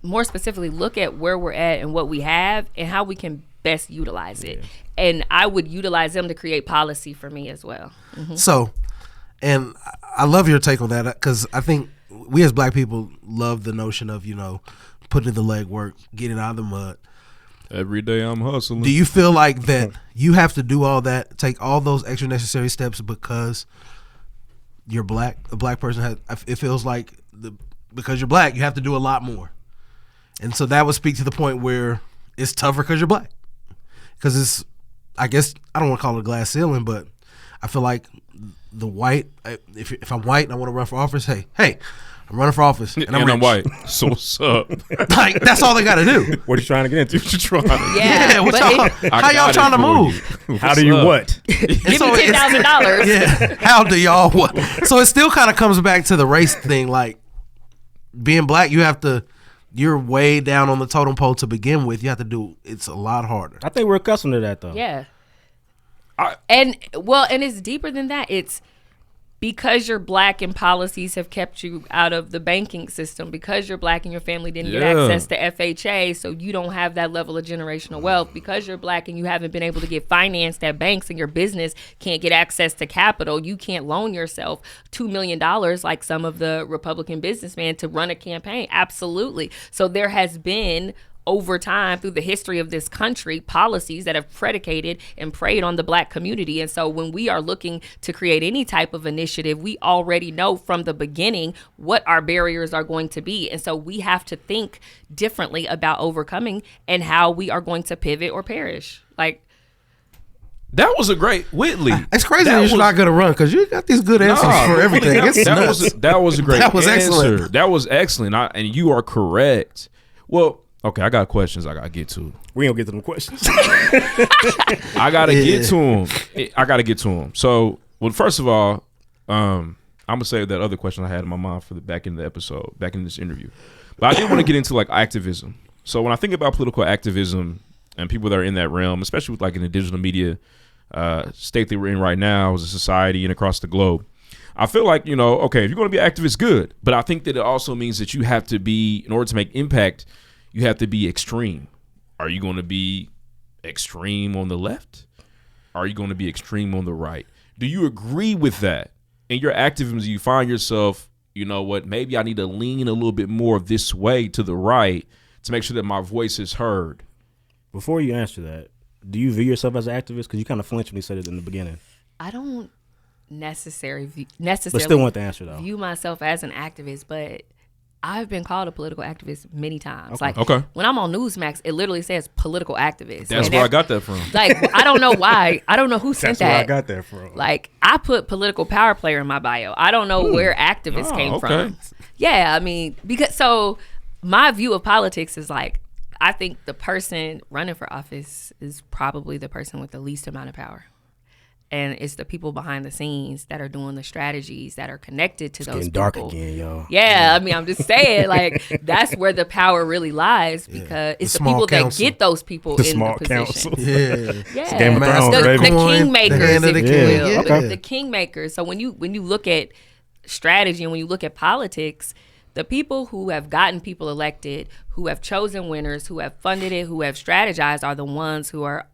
more specifically look at where we're at and what we have and how we can best utilize it. And I would utilize them to create policy for me as well. So, and I love your take on that, because I think we as Black people love the notion of, putting in the legwork, getting out of the mud. Every day I'm hustling. Do you feel like that you have to do all that, take all those extra necessary steps because you're Black? A Black person it feels like because you're Black, you have to do a lot more. And so that would speak to the point where it's tougher because you're Black. Because it's, I guess, I don't want to call it a glass ceiling, but I feel like the white, if I'm white and I want to run for office, hey, I'm running for office and I'm white. So what's up? Like, that's all they got to do. What are you trying to get into? What you trying to how y'all trying to move? How do you what? Give me $10,000. Yeah. How do y'all what? So it still kind of comes back to the race thing. Like, being Black, you're way down on the totem pole to begin with. You have to do, it's a lot harder. I think we're accustomed to that, though. Yeah. And it's deeper than that. It's because you're Black and policies have kept you out of the banking system, because you're Black and your family didn't get access to FHA, so you don't have that level of generational wealth, because you're Black and you haven't been able to get financed at banks and your business can't get access to capital. You can't loan yourself $2 million like some of the Republican businessmen to run a campaign. Absolutely. So there has been, over time, through the history of this country, policies that have predicated and preyed on the Black community. And so when we are looking to create any type of initiative, we already know from the beginning what our barriers are going to be. And so we have to think differently about overcoming and how we are going to pivot or perish. Like, that was a great Whitley. It's crazy that you're not going to run, because you got these good answers for everything. That was a great answer. Excellent. That was excellent. And you are correct. Well, okay, I got questions I got to get to. We don't get to them questions. I got to get to them. So, well, first of all, I'm going to save that other question I had in my mind for the back in the episode, back in this interview. But I did want to get into like activism. So when I think about political activism and people that are in that realm, especially with like in the digital media state that we're in right now as a society and across the globe, I feel like, okay, if you're going to be an activist, good. But I think that it also means that you have to be, in order to make impact, you have to be extreme. Are you going to be extreme on the left? Are you going to be extreme on the right? Do you agree with that? In your activism, you find yourself, maybe I need to lean a little bit more this way to the right to make sure that my voice is heard. Before you answer that, do you view yourself as an activist? Because you kind of flinched when you said it in the beginning. I don't necessarily but still want the answer, though. View myself as an activist, but I've been called a political activist many times. Okay. Like when I'm on Newsmax, it literally says political activist. That's where I got that from. Like I don't know why. I don't know who sent that. That's where I got that from. Like I put political power player in my bio. I don't know where activist came from. Yeah, I mean, because so my view of politics is like I think the person running for office is probably the person with the least amount of power. And it's the people behind the scenes that are doing the strategies that are connected to those people. It's getting dark again, yo. Yeah, I mean, I'm just saying, like, that's where the power really lies because it's the people that get those people in the position. Yeah. Game of Thrones, the kingmakers, if you will. Okay. The kingmakers. So when you look at strategy and when you look at politics, the people who have gotten people elected, who have chosen winners, who have funded it, who have strategized are the ones who are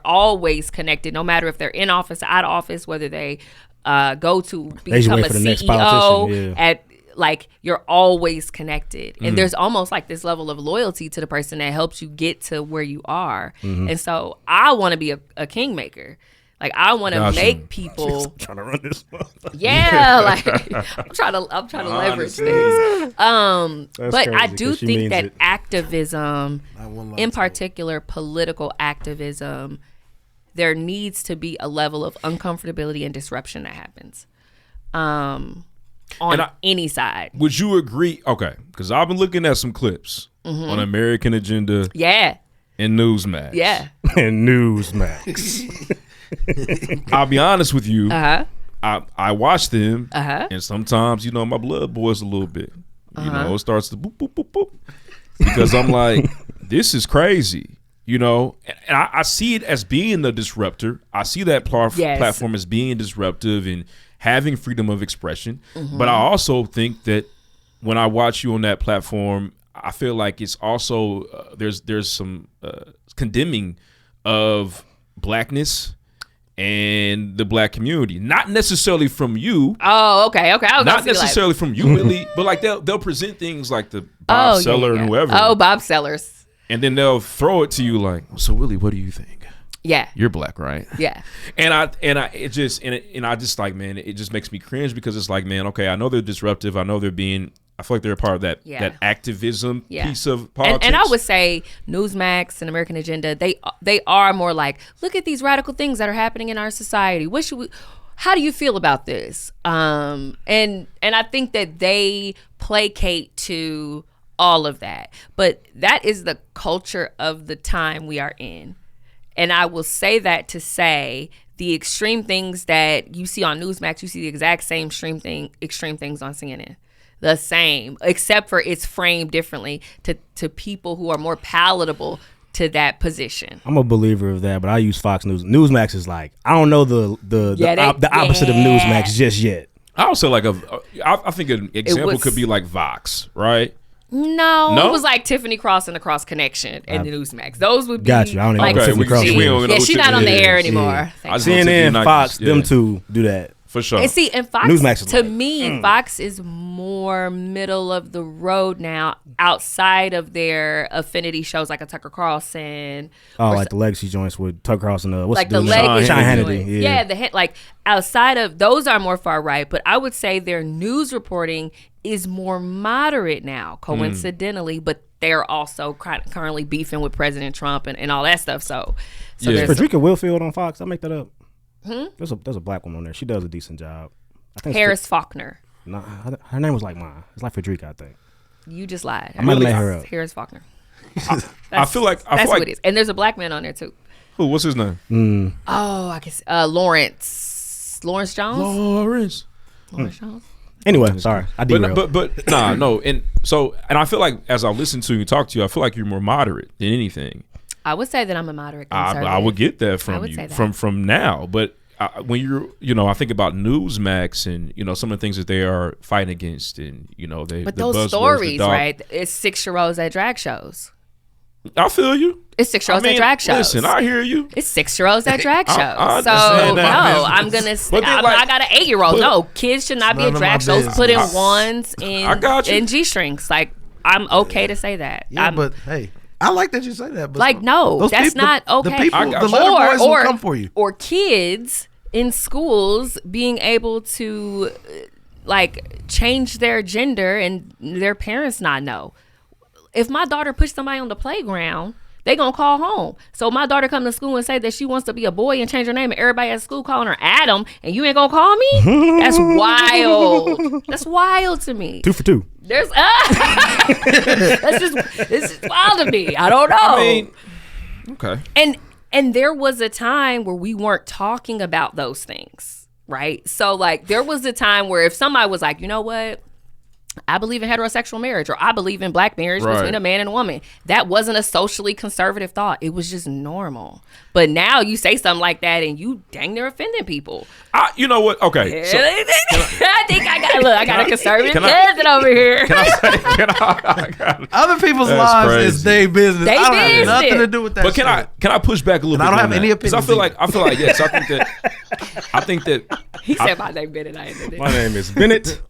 always connected, no matter if they're in office, out of office, whether they go to become a CEO at like you're always connected. And there's almost like this level of loyalty to the person that helps you get to where you are. And so I want to be a kingmaker. Like I want to make people trying to run this. Yeah, like I'm trying to leverage things. But I do think that activism, in particular political activism, there needs to be a level of uncomfortability and disruption that happens on any side. Would you agree? Okay, because I've been looking at some clips on American Agenda. Yeah. And Newsmax. Yeah. And Newsmax. I'll be honest with you. I watch them, and sometimes, you know, my blood boils a little bit. You know, it starts to boop, boop, boop, boop. Because I'm like, this is crazy, you know? And I see it as being a disruptor. I see that platform as being disruptive and having freedom of expression. But I also think that when I watch you on that platform, I feel like it's also, there's some condemning of blackness and the black community, not necessarily from you. Oh, okay. Not necessarily from you, Whitley, but like they'll present things like the Bob Seller and whoever. Oh, Bob Sellers. And then they'll throw it to you like, so Willie, what do you think? Yeah, you're black, right? Yeah. And I just like, man, it just makes me cringe because it's like, man, okay, I know they're disruptive. I know I feel like they're a part of that activism piece of politics. And I would say Newsmax and American Agenda, they are more like, look at these radical things that are happening in our society. How do you feel about this? And I think that they placate to all of that. But that is the culture of the time we are in. And I will say that to say the extreme things that you see on Newsmax, you see the exact same extreme things on CNN. The same, except for it's framed differently to people who are more palatable to that position. I'm a believer of that, but I use Fox News. Newsmax is like, I don't know the opposite of Newsmax just yet. I also like I think an example could be like Vox, right? No, it was like Tiffany Cross and the Cross Connection and the Newsmax. Those would be. Got you. I don't even know Tiffany Cross. She's not on the air anymore. CNN, Fox, them two do that. For sure. And see, and Fox, Newsmax is to me, Fox is more middle of the road now, outside of their affinity shows like a Tucker Carlson. Like the legacy joints with Tucker Carlson. What's like the legacy Sean Hannity. Yeah, like outside of those are more far right, but I would say their news reporting is more moderate now, coincidentally, but they're also currently beefing with President Trump and all that stuff. So there's Frederica Wilfield on Fox. I make that up. There's a black woman on there. She does a decent job. I think Harris Faulkner. No, her name was like mine. It's like Frederica, I think. You just lied. I might have made her up. Harris Faulkner. I feel like that's what it is. And there's a black man on there too. Who? What's his name? Oh, I guess Lawrence Jones. Lawrence Jones. Anyway, sorry, I derailed. But no, and I feel like as I listen to you talk to you, I feel like you're more moderate than anything. I would say that I'm a moderate conservative. I would get that from you from now, but when I think about Newsmax and some of the things that they are fighting against, and but those stories, right? It's 6-year-olds at drag shows. I feel you. It's 6-year-olds at drag shows. Listen, I hear you. It's 6-year-olds at drag shows. I'm gonna. I got an 8-year-old. No, kids should not be at drag shows putting wands in G-strings. Like, I'm okay to say that. Yeah, but hey. I like that you say that, but like, no, that's not okay. The people, the little boys will come for you. Or kids in schools being able to like change their gender and their parents not know. If my daughter pushed somebody on the playground, they gonna call home. So my daughter come to school and say that she wants to be a boy and change her name, and everybody at school calling her Adam, and you ain't gonna call me? That's wild. That's wild to me. 2 for 2. There's this is wild to me. I don't know. I mean, okay. And there was a time where we weren't talking about those things, right? So like there was a time where if somebody was like, you know what? I believe in heterosexual marriage, or I believe in black marriage between a man and a woman. That wasn't a socially conservative thought. It was just normal. But now you say something like that and you dang near offending people. You know what? Okay. So, I think I got a conservative cousin over here. Other people's lives is their business. I don't have nothing to do with that. But can I push back a little bit? I don't have any opinions. I feel like yes. I think that he said my name Bennett. I admit it. My name is Bennett.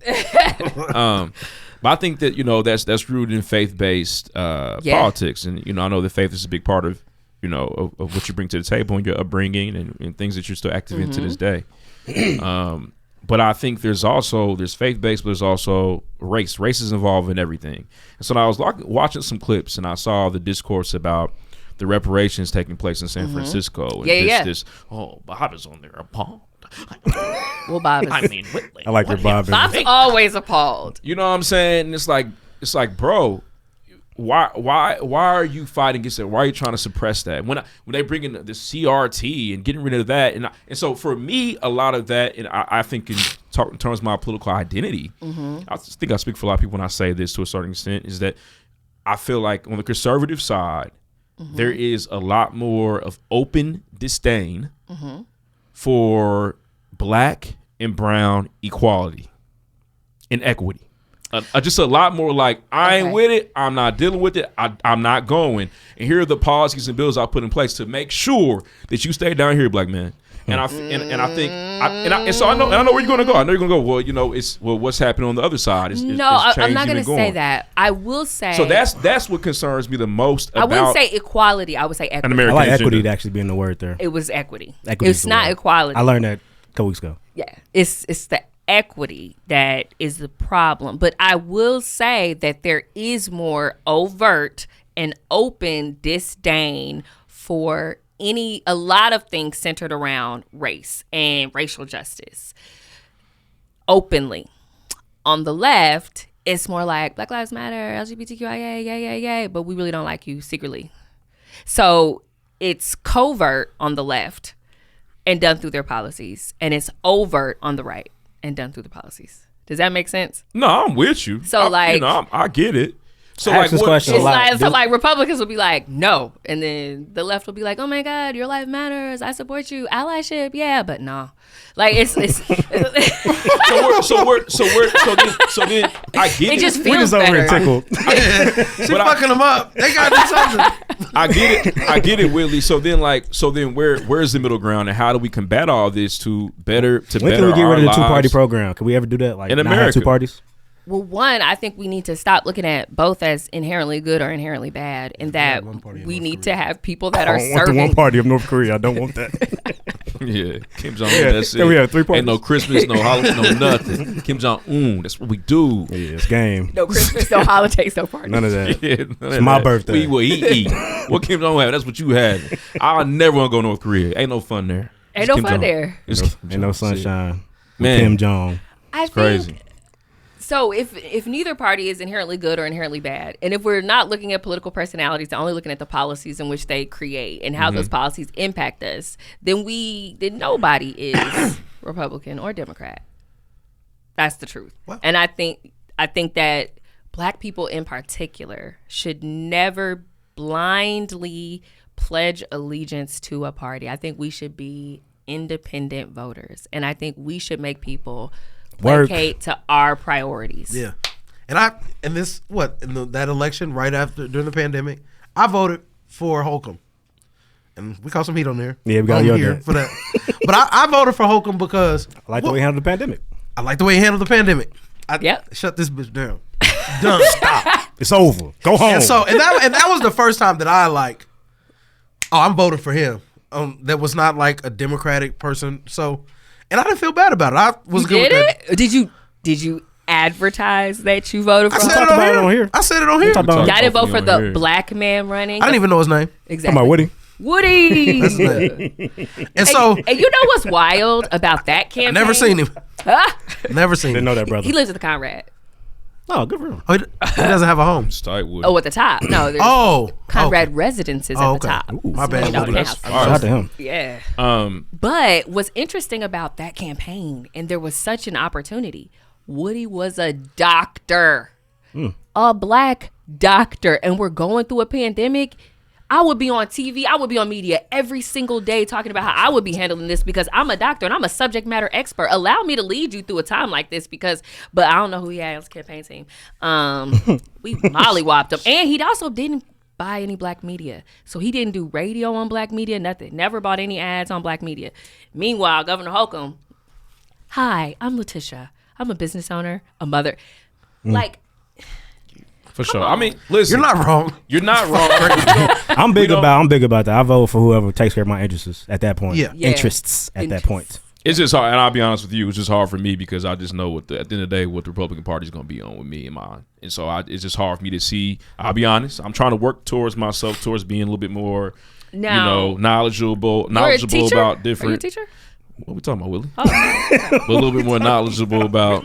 But I think that that's rooted in faith-based politics, and I know that faith is a big part of of what you bring to the table and your upbringing and things that you're still active in to this day. But I think there's faith-based, but there's also race. Race is involved in everything. And so I was watching some clips and I saw the discourse about the reparations taking place in San Francisco. And Bob is on there appalled. Well, Bob is. I mean, Whitley. I like your Bob. Bob's always appalled. You know what I'm saying? It's like, bro, why are you fighting against it? Why are you trying to suppress that? When they bring in the CRT and getting rid of that, and so for me, a lot of that, and I think in terms of my political identity, I think I speak for a lot of people when I say this to a certain extent, is that I feel like on the conservative side, there is a lot more of open disdain for black and brown equality and equity. Just a lot more like, I ain't with it, I'm not dealing with it, I'm not going. And here are the policies and bills I put in place to make sure that you stay down here, black man. And I think I know where you're gonna go. I know you're gonna go, what's happening on the other side is I'm not gonna say that. I will say, so that's what concerns me the most about, I wouldn't say equality, I would say equity. I like equity to actually be in the word there. It was equity. It's not equality. I learned that a couple weeks ago. Yeah. It's the equity that is the problem. But I will say that there is more overt and open disdain for a lot of things centered around race and racial justice. Openly. On the left, it's more like Black Lives Matter, LGBTQIA, yay, but we really don't like you secretly. So it's covert on the left and done through their policies, and it's overt on the right and done through the policies. Does that make sense? No, I'm with you. So I get it. So I ask this question a lot. So Republicans will be like, no. And then the left will be like, oh my God, your life matters. I support you. Allyship, yeah, but no. Like it's so then I get it. It just We feels just over here better. tickled. She fucking them up. They gotta do something. I get it, Whitley. So then where's the middle ground, and how do we combat all this to better When can we get rid of the two-party program? Can we ever do that? Like in not America, have two parties? Well, one, I think we need to stop looking at both as inherently good or inherently bad, and that we need to have people that are I don't want serving. the one party of North Korea. I don't want that. Yeah, Kim Jong Un. That's it. We have 3 parties. Ain't no Christmas, no holiday, no nothing. Kim Jong Un. That's what we do. Yeah, it's game. No Christmas, no holidays, no parties. None of that. Yeah, It's my birthday. We will eat. What Kim Jong Un have? That's what you had. I never want to go to North Korea. Ain't no fun there. Ain't no fun there. Ain't no sunshine. Man. Kim Jong. It's crazy. So if neither party is inherently good or inherently bad, and if we're not looking at political personalities, only looking at the policies in which they create and how those policies impact us, then nobody is Republican or Democrat. That's the truth. What? And I think that Black people in particular should never blindly pledge allegiance to a party. I think we should be independent voters, and I think we should make people placate to our priorities. Yeah. And that election right after, during the pandemic, I voted for Holcomb. And we caught some heat on there. Yeah, we got here for that. But I voted for Holcomb because I like the way he handled the pandemic. I like the way he handled the pandemic. Yep. Shut this bitch down. Done. Stop. It's over. Go home. And that was the first time that I I'm voting for him. That was not like a Democratic person. So, and I didn't feel bad about it. I was good with that. Did Did you advertise that you voted for? I said it on here. I said it on here. Y'all didn't vote for the black man running. I didn't even know his name. Exactly. Talking about Woody. That's his name. And so, and you know what's wild about that campaign? Never seen him. Never seen him. Didn't know that, brother. He lives at the Conrad. Oh, good for him. Oh, he doesn't have a home. Oh, at the top. No, there's Conrad Residences at the top. Ooh, my bad. Shout out to him. Yeah. But what's interesting about that campaign, and there was such an opportunity, Woody was a doctor. A black doctor. And we're going through a pandemic. I would be on TV, I would be on media every single day talking about how I would be handling this because I'm a doctor and I'm a subject matter expert. Allow me to lead you through a time like this but I don't know who he had on his campaign team. We mollywopped him. And he also didn't buy any black media. So he didn't do radio on black media, nothing. Never bought any ads on black media. Meanwhile, Governor Holcomb, hi, I'm Letitia. I'm a business owner, a mother. Like, for sure. I mean, listen. You're not wrong. You're not wrong. I'm big about that. I vote for whoever takes care of my interests at that point. Yeah. Interests at that point. It's just hard, and I'll be honest with you, it's just hard for me because I just know at the end of the day what the Republican Party is going to be on with me and mine. And so it's just hard for me to see. I'll be honest. I'm trying to work towards myself, towards being a little bit more, knowledgeable about different. Are you a teacher? What are we talking about, Willie? But a little bit more knowledgeable about.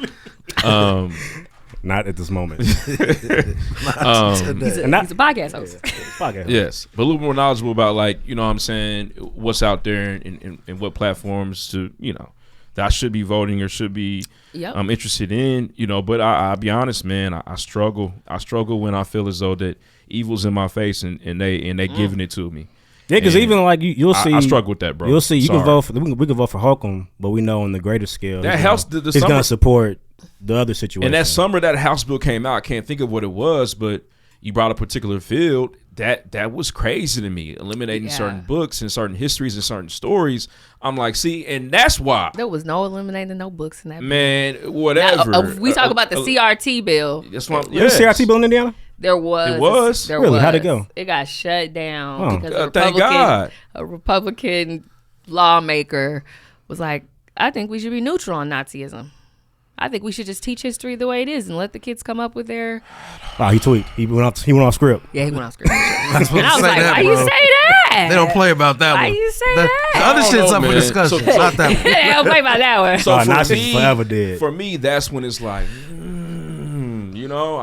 Not at this moment. He's a podcast host. Yes, but a little more knowledgeable about, like, you know what I'm saying, what's out there and what platforms to, you know, that I should be voting or should be interested in, you know. But I'll be honest, man, I struggle. I struggle when I feel as though that evil's in my face and they giving it to me. Yeah, because even like you'll see, I struggle with that, bro. You'll see. You can vote for we can vote for Holcomb, but we know on the greater scale that helps. He's going to support the other situation. And that summer that House bill came out, I can't think of what it was, but you brought a particular field that was crazy to me, eliminating certain books and certain histories and certain stories. I'm like, see, and that's why there was no eliminating no books in that man. Whatever. Now, we talk about the CRT bill. That's what. There's a CRT bill in Indiana. There was. It was. Really? How'd it go? It got shut down because thank God. A Republican lawmaker was like, I think we should be neutral on Nazism. I think we should just teach history the way it is and let the kids come up with their. Oh, he tweaked. He went off script. Yeah, he went off script. And I was like, why you say that? They don't play about that one. Why you say that? The other shit's up for discussion. Not that one. They don't play about that one. So Nazis forever dead. For me, that's when it's like, you know.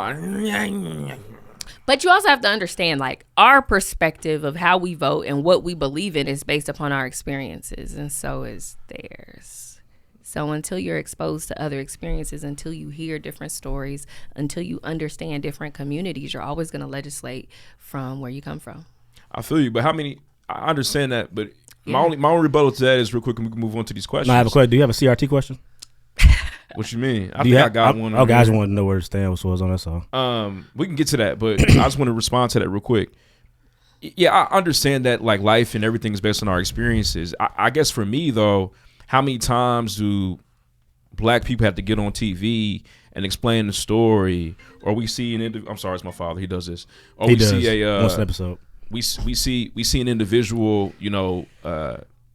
But you also have to understand, like, our perspective of how we vote and what we believe in is based upon our experiences, and so is theirs. So until you're exposed to other experiences, until you hear different stories, until you understand different communities, you're always going to legislate from where you come from. I feel you, but I understand that, but my only rebuttal to that is real quick, and we can move on to these questions. I have a question. Do you have a CRT question? What you mean? I got one. Okay, I just want to know where to stand was on that song. We can get to that, but I just want to respond to that real quick. Yeah, I understand that, like, life and everything is based on our experiences. I guess for me, though, how many times do black people have to get on TV and explain the story, or we see I'm sorry, it's my father. He does this. Or he does. See a once an episode. We see an individual, you know,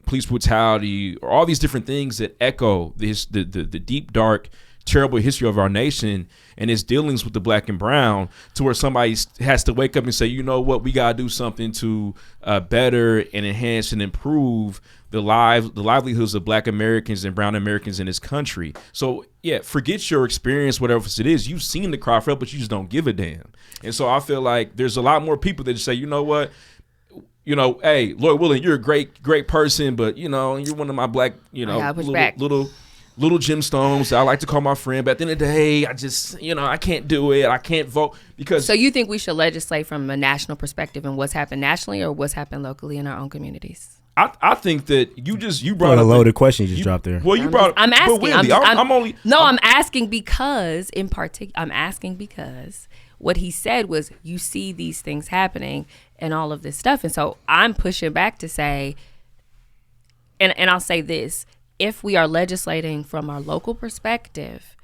police brutality, or all these different things that echo the deep, dark, terrible history of our nation and its dealings with the black and brown, to where somebody has to wake up and say, you know what, we gotta do something to better and enhance and improve the livelihoods of black Americans and brown Americans in this country. So yeah, forget your experience, whatever it is. You've seen the cry for help, but you just don't give a damn. And so I feel like there's a lot more people that just say, you know what, you know, hey, Lord willing, you're a great person, but you know, you're one of my black, you know, little gemstones I like to call my friend. But at the end of the day, I just, you know, I can't do it. I can't vote because. So you think we should legislate from a national perspective and what's happened nationally or what's happened locally in our own communities? I think that you brought a loaded question you just dropped there. Well, you brought. I'm asking. Really, I'm asking because what he said was, you see these things happening and all of this stuff, and so I'm pushing back to say, and I'll say this: if we are legislating from our local perspective,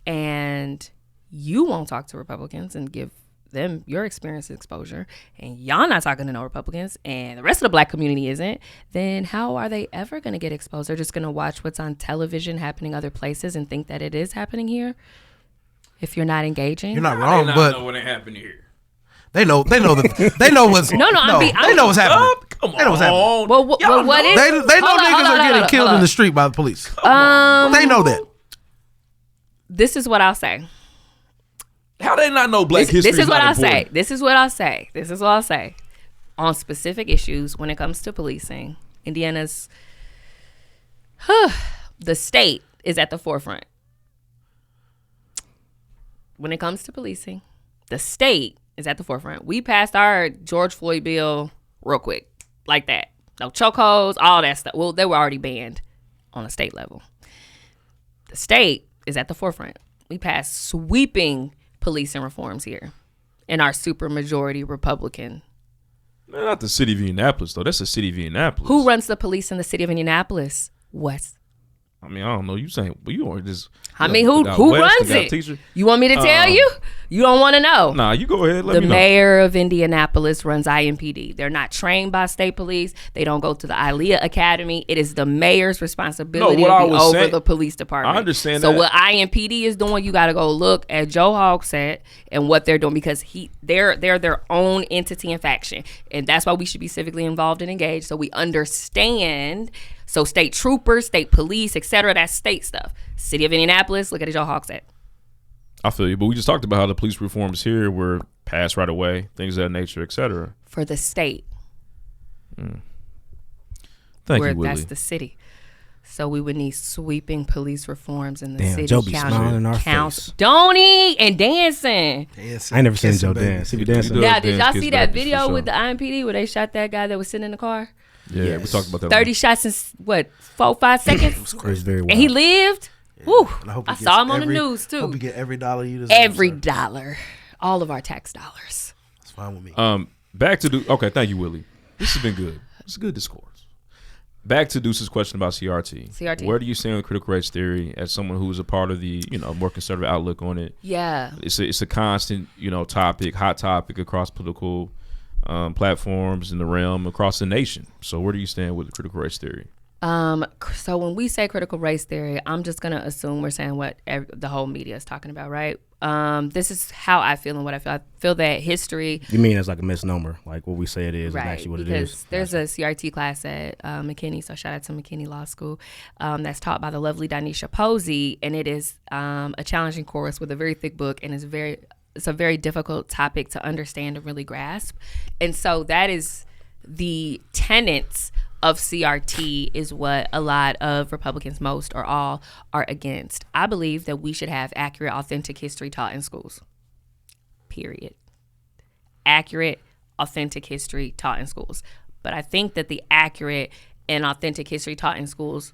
and you won't talk to Republicans and give them, you're experiencing exposure, and y'all not talking to no Republicans, and the rest of the black community isn't, then how are they ever going to get exposed? They're just going to watch what's on television happening other places and think that it is happening here. If you're not engaging, you're not wrong, but know what happened here. They know what's they know what's happening. They know what's happening. Well, what is? They know niggas are getting killed in the street by the police. They know that. This is what I'll say. How they not know black history? This is what I'll say. This is what I'll say. On specific issues when it comes to policing, Indiana's the state is at the forefront. When it comes to policing, the state is at the forefront. We passed our George Floyd bill real quick, like that. No chokeholds, all that stuff. Well, they were already banned on a state level. The state is at the forefront. We passed sweeping policing reforms here in our super majority Republican. Man, not the city of Indianapolis, though. That's the city of Indianapolis. Who runs the police in the city of Indianapolis? West. I mean, I don't know. You saying, but you are just. I mean, who runs it? You want me to tell you? You don't want to know. Nah, you go ahead. Let me know. The mayor of Indianapolis runs IMPD. They're not trained by state police. They don't go to the ILEA Academy. It is the mayor's responsibility to be over the police department. I understand so that. So what IMPD is doing, you got to go look at Joe Hogsett and what they're doing, because they're their own entity and faction, and that's why we should be civically involved and engaged, so we understand. So state troopers, state police, etc. That's state stuff. City of Indianapolis, look at Joe Hogsett. I feel you, but we just talked about how the police reforms here were passed right away, things of that nature, etc. For the state. Thank you, Willie. That's the city. So we would need sweeping police reforms in the city. Joe be smiling in our face. Don't he? And dancing. I ain't never seen Joe dance. He be dancing. Yeah, did y'all see that video with the IMPD where they shot that guy that was sitting in the car? Yeah, we talked about that. 30 shots in what, 4-5 seconds? It was crazy, very wild. And he lived. Yeah. Woo! I saw him on the news too. Hope you get every dollar you deserve. Every dollar, all of our tax dollars. That's fine with me. Back to okay. Thank you, Willie. This has been good. It's a good discourse. Back to Deuce's question about CRT. CRT. Where do you stand with critical race theory as someone who is a part of the more conservative outlook on it? Yeah, it's a constant topic, hot topic across political platforms in the realm across the nation. So where do you stand with critical race theory? So when we say critical race theory, I'm just gonna assume we're saying what the whole media is talking about, right? This is how I feel and what I feel. I feel that history. You mean it's like a misnomer, like what we say it is, right, and actually what it because is. There's a CRT class at McKinney, so shout out to McKinney Law School, that's taught by the lovely Danisha Posey, and it is a challenging course with a very thick book, and it's a very difficult topic to understand and really grasp. And so that is the tenets of CRT is what a lot of Republicans, most or all, are against. I believe that we should have accurate, authentic history taught in schools. Period. Accurate, authentic history taught in schools. But I think that the accurate and authentic history taught in schools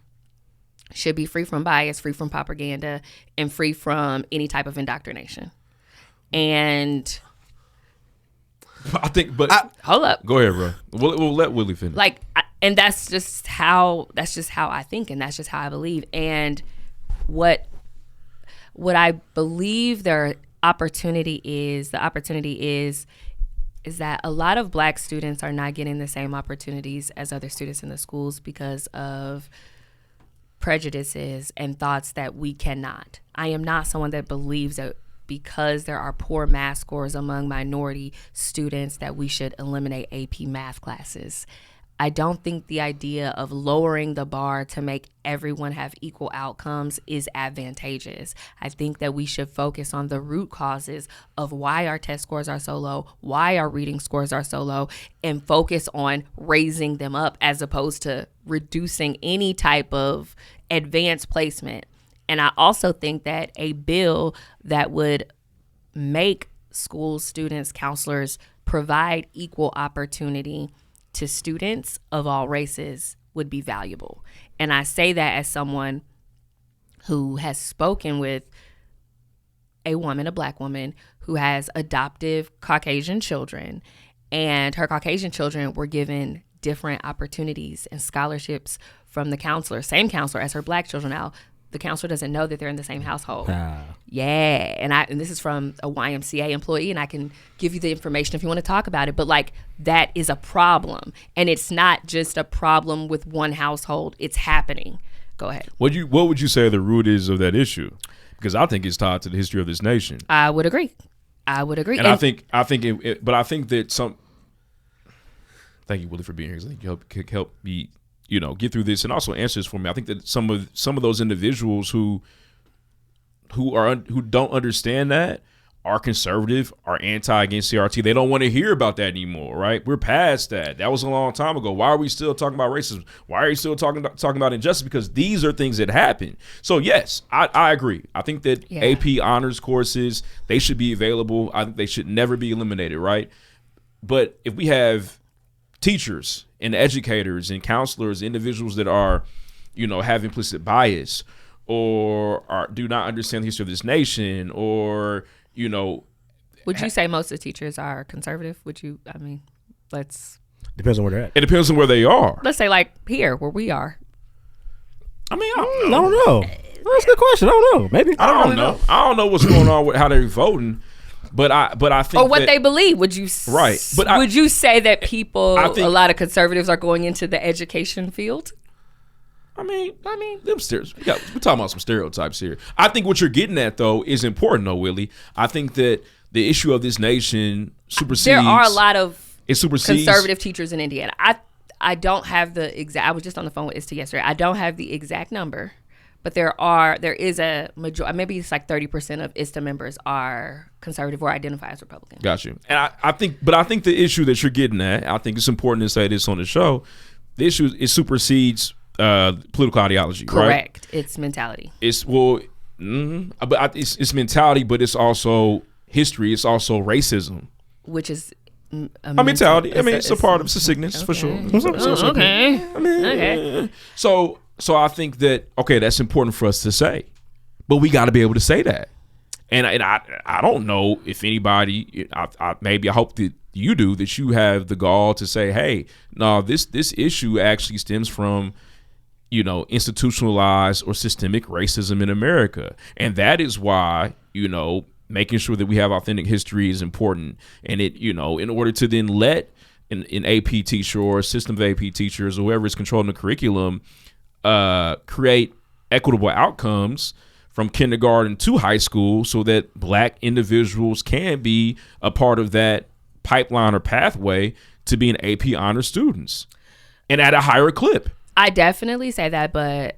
should be free from bias, free from propaganda, and free from any type of indoctrination. And I think, but hold up. Go ahead, bro. We'll let Willie finish. And that's just how I think, and that's just how I believe. And what I believe the opportunity is that a lot of Black students are not getting the same opportunities as other students in the schools because of prejudices and thoughts that we cannot. I am not someone that believes that because there are poor math scores among minority students that we should eliminate AP math classes. I don't think the idea of lowering the bar to make everyone have equal outcomes is advantageous. I think that we should focus on the root causes of why our test scores are so low, why our reading scores are so low, and focus on raising them up as opposed to reducing any type of advanced placement. And I also think that a bill that would make schools, students, counselors provide equal opportunity to students of all races would be valuable. And I say that as someone who has spoken with a woman, a Black woman, who has adoptive Caucasian children, and her Caucasian children were given different opportunities and scholarships from the counselor, same counselor as her Black children. Now, the counselor doesn't know that they're in the same household. Yeah, and this is from a YMCA employee, and I can give you the information if you want to talk about it. But like, that is a problem, and it's not just a problem with one household. It's happening. Go ahead. What would you say the root is of that issue? Because I think it's tied to the history of this nation. I would agree. And I think that some. Thank you, Willie, for being here. I think you help me, get through this and also answer this for me. I think that some of those individuals who don't understand that are conservative, are anti against CRT. They don't want to hear about that anymore, right? We're past that. That was a long time ago. Why are we still talking about racism? Why are you still talking about injustice? Because these are things that happen. So yes, I agree. I think that AP honors courses, they should be available. I think they should never be eliminated, right? But if we have teachers and educators and counselors, individuals that are, have implicit bias or do not understand the history of this nation, or would you say most of the teachers are conservative? Let's depends on where they're at. It depends on where they are. Let's say like here where we are. I don't know. That's a good question. I don't know. Maybe I don't know. I don't know what's going on with how they're voting. But I think, or what they believe. Would you would you say that a lot of conservatives are going into the education field? I mean, them we're talking about some stereotypes here. I think what you're getting at though is important though, Willie. I think that the issue of this nation supersedes. There are a lot of conservative teachers in Indiana. I don't have the exact. I was just on the phone with ISTA yesterday. I don't have the exact number, but there is a majority. Maybe it's like 30% of ISTA members are conservative or identify as Republican. Got you. And I think the issue that you're getting at, I think it's important to say this on the show. The issue it supersedes political ideology. Correct. Right? It's mentality. It's it's mentality, but it's also history. It's also racism, which is a mentality. It's a part of it's a sickness for sure. Okay. So I think that that's important for us to say, but we got to be able to say that. And I don't know if anybody. I hope that you do, that you have the gall to say, hey, no, this issue actually stems from institutionalized or systemic racism in America, and that is why making sure that we have authentic history is important. And it in order to then let an AP teacher or a system of AP teachers or whoever is controlling the curriculum create equitable outcomes from kindergarten to high school, so that Black individuals can be a part of that pipeline or pathway to being AP honor students, and at a higher clip. I definitely say that, but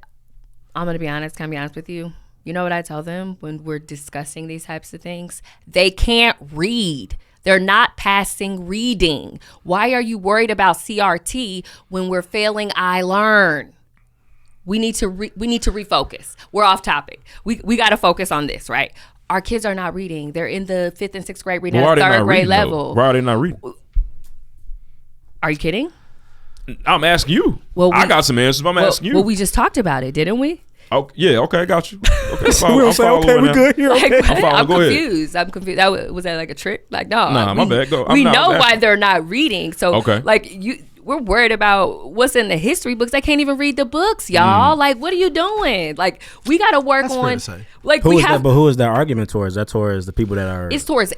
I'm going to be honest. Can I be honest with you? You know what I tell them when we're discussing these types of things? They can't read. They're not passing reading. Why are you worried about CRT when we're failing I Learn? We need to refocus. We're off topic. We got to focus on this, right? Our kids are not reading. They're in the 5th and 6th grade reading at third grade level. Why are they not reading? Are you kidding? I'm asking you. Well, I got some answers, but I'm asking you. Well, we just talked about it, didn't we? Oh, yeah, okay, I got you. Okay, we good here. Okay. I'm confused. Was that like a trick? Like, no. Nah, my bad. Go. We know why they're not reading. So, we're worried about what's in the history books. They can't even read the books, y'all. Like, what are you doing? Like, we got to work on. Like, who is that argument towards? That towards the people that are. It's towards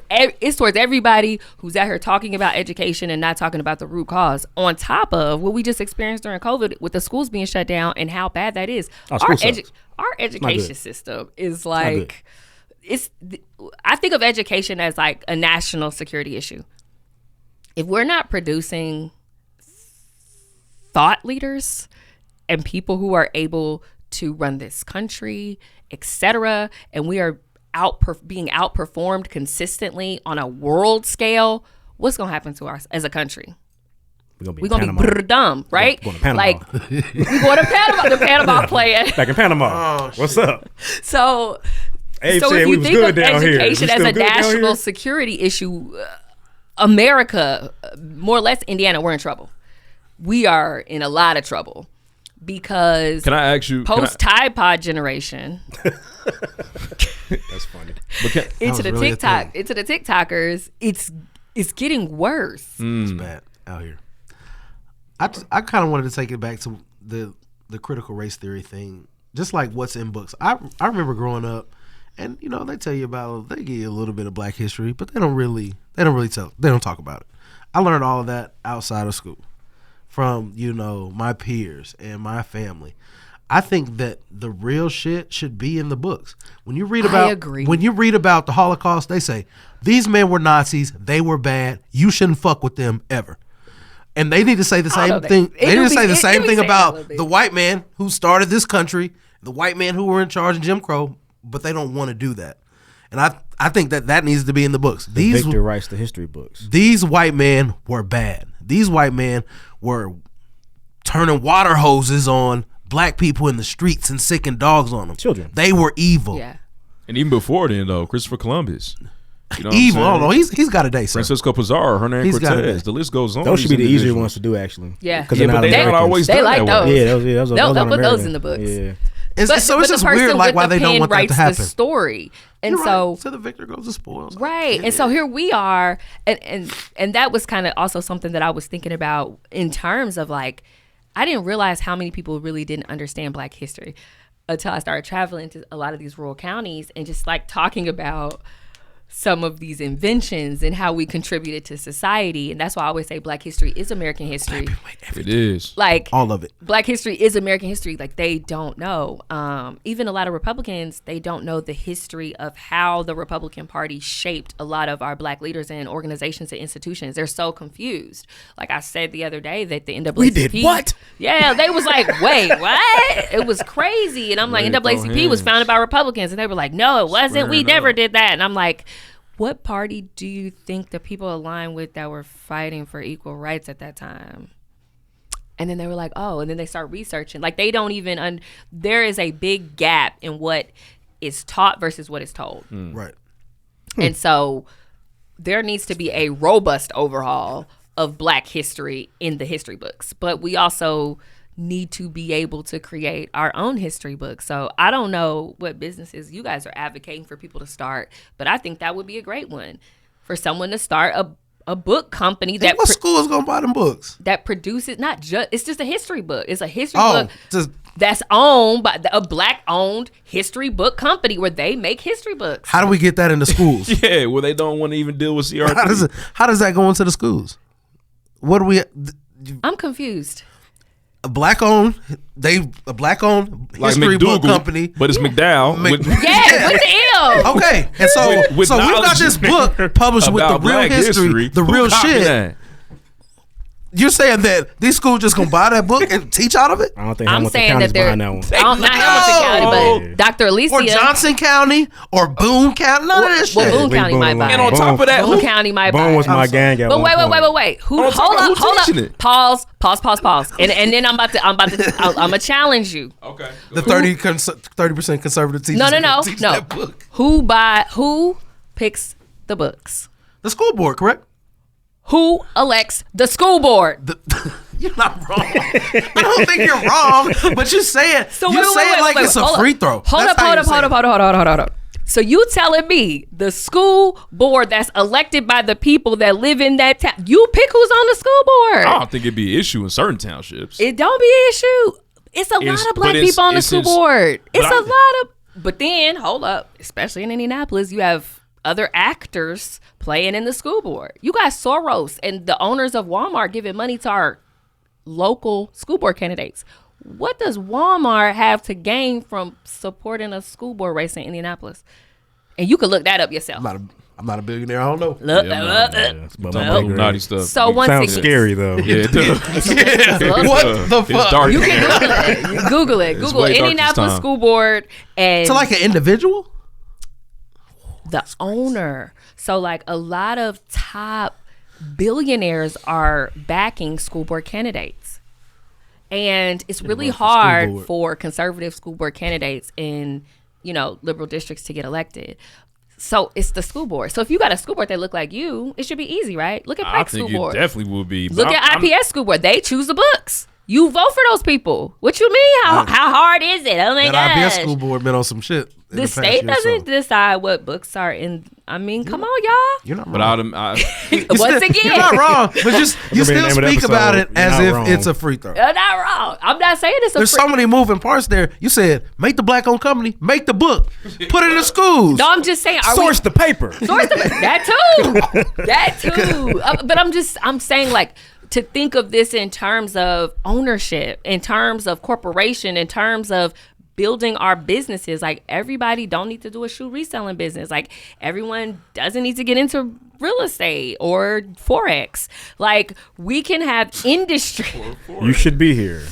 everybody who's out here talking about education and not talking about the root cause. On top of what we just experienced during COVID with the schools being shut down and how bad that is. Our education system is like, I think of education as like a national security issue. If we're not producing thought leaders and people who are able to run this country, etc., and we are being outperformed consistently on a world scale, what's going to happen to us as a country? We're going to be dumb, right? Going to Panama. Like, we're going to Panama. The Panama playing. Back in Panama. What's up? So if you think of education as a national security issue, America, more or less Indiana, we're in trouble. We are in a lot of trouble because can I ask you post Tide Pod generation that's funny into the TikTokers, it's getting worse. It's bad out here. I kind of wanted to take it back to the critical race theory thing what's in books. I remember growing up, and they tell you about, they give you a little bit of Black history, but they don't talk about it. I learned all of that outside of school from my peers and my family. I think that the real shit should be in the books. When you read about the Holocaust, they say these men were Nazis, they were bad, you shouldn't fuck with them ever. And they need to say the same thing. They need to say the same thing about the white man who started this country, the white man who were in charge of Jim Crow, but they don't want to do that. And I think that needs to be in the books. Victor writes the history books. These white men were bad. These white men were turning water hoses on Black people in the streets and sicking dogs on them. Children. They were evil. Yeah. And even before then, though, Christopher Columbus. Evil. I don't know. He's got a day, sir. Francisco Pizarro, Hernan Cortez. The list goes on. Those should be the easier ones to do, actually. Yeah. But they're not always they like those. Yeah, those they'll put those in the books. Yeah. It's just weird, like why they don't want that to happen. The story, and so the victor goes to spoils. Right, and so here we are, and that was kind of also something that I was thinking about in terms of like, I didn't realize how many people really didn't understand Black history until I started traveling to a lot of these rural counties and just like talking about some of these inventions and how we contributed to society. And that's why I always say Black history is American history. It is. Like all of it. Black history is American history. Like they don't know. Even a lot of Republicans, they don't know the history of how the Republican Party shaped a lot of our Black leaders and organizations and institutions. They're so confused. Like I said the other day that the NAACP. We did what? Yeah, they was like, wait, what? It was crazy. And I'm like, NAACP was founded by Republicans. And they were like, no, it wasn't. We never did that. And I'm like, what party do you think the people aligned with that were fighting for equal rights at that time? And then they were like, oh, and then they start researching. Like they don't even, there is a big gap in what is taught versus what is told. Right. And so there needs to be a robust overhaul of Black history in the history books. But we also need to be able to create our own history book. So I don't know what businesses you guys are advocating for people to start, but I think that would be a great one for someone to start a book company. What school is gonna buy them books? That produces it's just a history book. It's a history book that's owned by a Black-owned history book company where they make history books. How do we get that into schools? Yeah, well, they don't want to even deal with CRT. How does that go into the schools? What do we? I'm confused. A black-owned history book company, but it's McDowell. With the L. Okay, and so we've got this book published with the real history, the real shit. That? You're saying that these schools just gonna buy that book and teach out of it? I don't think Hamilton County's buying that one. Not Hamilton County, but Dr. Alicia. Or Johnson County or Boone County. None of that shit. Well, Boone County might buy it. And on top of that, Boone County might buy it. Boone was my gang at But one point. wait. Hold up. Pause. And then I'm gonna challenge you. Okay. The 30% conservative teachers. No. That book. Who picks the books? The school board, correct? Who elects the school board? You're not wrong. I don't think you're wrong, but you say it. So you say it like it's a free throw. Hold up. So you telling me the school board that's elected by the people that live in that town, you pick who's on the school board? I don't think it'd be an issue in certain townships. It don't be an issue. It's a lot of Black people on the school board. But then, hold up, especially in Indianapolis, you have other actors playing in the school board. You got Soros and the owners of Walmart giving money to our local school board candidates. What does Walmart have to gain from supporting a school board race in Indianapolis? And you can look that up yourself. I'm not a billionaire. I don't know. Naughty stuff. So sounds scary though. Yeah, it does. What the fuck? Dark. You can Google it. Google Indianapolis School Board and so like an individual? The owner. So like a lot of top billionaires are backing school board candidates. And it's really hard for conservative school board candidates in, liberal districts to get elected. So it's the school board. So if you got a school board that look like you, it should be easy, right? Look at Pike School Board. It definitely would be. Look at IPS School Board. They choose the books. You vote for those people. What you mean? How hard is it? Oh my gosh. That IBS school board been on some shit. The state doesn't decide what books are in. I mean, come on, y'all. You're not wrong. Once again, you're not wrong. But you still speak about it as if it's a free throw. You're not wrong. I'm not saying it's a There's so many moving parts there. You said, make the black-owned company, make the book, put it in the schools. No, I'm just saying. Source the paper. That too. But I'm saying, like, to think of this in terms of ownership, in terms of corporation, in terms of building our businesses. Like, everybody don't need to do a shoe reselling business. Like, everyone doesn't need to get into real estate or Forex. Like, we can have industry. You should be here.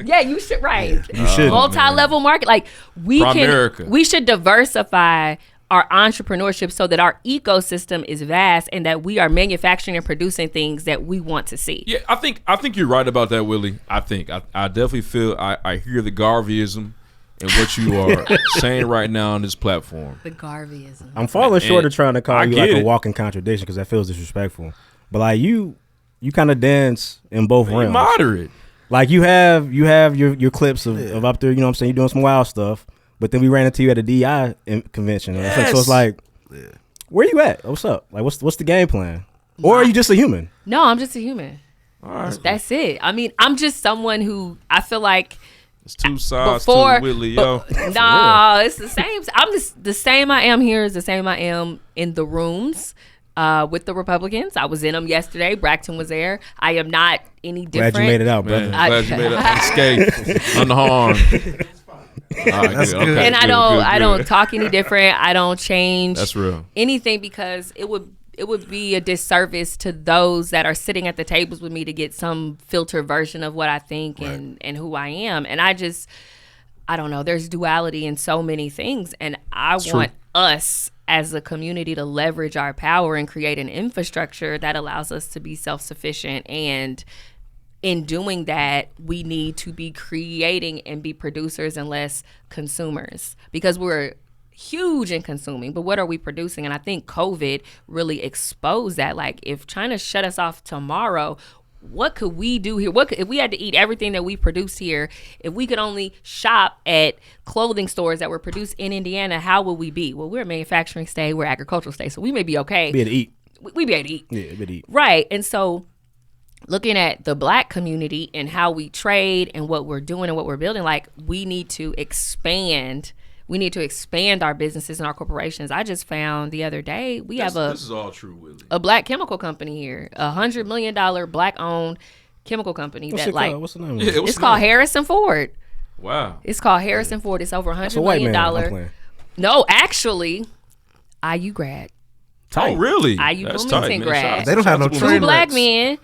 Yeah, you should. Right. You should. Multi-level market. Like, we should diversify our entrepreneurship so that our ecosystem is vast and that we are manufacturing and producing things that we want to see. Yeah, I think you're right about that, Willie. I definitely feel I hear the Garveyism in what you are saying right now on this platform. The Garveyism. I'm falling short of trying to call you like a walking contradiction because that feels disrespectful. But like you kind of dance in both realms. Moderate. Like you have your clips of up there. You know what I'm saying? You're doing some wild stuff. But then we ran into you at a DI convention. Yes. So it's like, where you at? What's up? Like, what's the game plan? Or are you just a human? No, I'm just a human. All right. That's it. I mean, I'm just someone who I feel like it's two sides to Willie, yo. No, it's the same. I'm just the same I am here is the same I am in the rooms with the Republicans. I was in them yesterday. Braxton was there. I am not any different. Glad you made it out, brother. Glad you made it unscathed, unharmed. Right, that's good. And I don't talk any different. I don't change anything because it would be a disservice to those that are sitting at the tables with me to get some filtered version of what I think and who I am. And I don't know. There's duality in so many things, and I want us as a community to leverage our power and create an infrastructure that allows us to be self-sufficient. And in doing that, we need to be creating and be producers and less consumers because we're huge in consuming. But what are we producing? And I think COVID really exposed that. Like, if China shut us off tomorrow, what could we do here? If we had to eat everything that we produce here, if we could only shop at clothing stores that were produced in Indiana, how would we be? Well, we're a manufacturing state, we're agricultural state, so we may be okay. Be able to eat. We be able to eat. Yeah, be able to eat. Right. And so looking at the Black community and how we trade and what we're doing and what we're building, like, we need to expand. We need to expand our businesses and our corporations. I just found the other day this is all true, Willie. A Black chemical company here, $100 million Black-owned chemical company. What's the name? It's called Harrison Ford. Wow. It's called Harrison Ford. It's over $100 million. No, actually, IU grad. Tight. Oh, really? IU Bloomington grad. They don't have no train wrecks. 2 Black men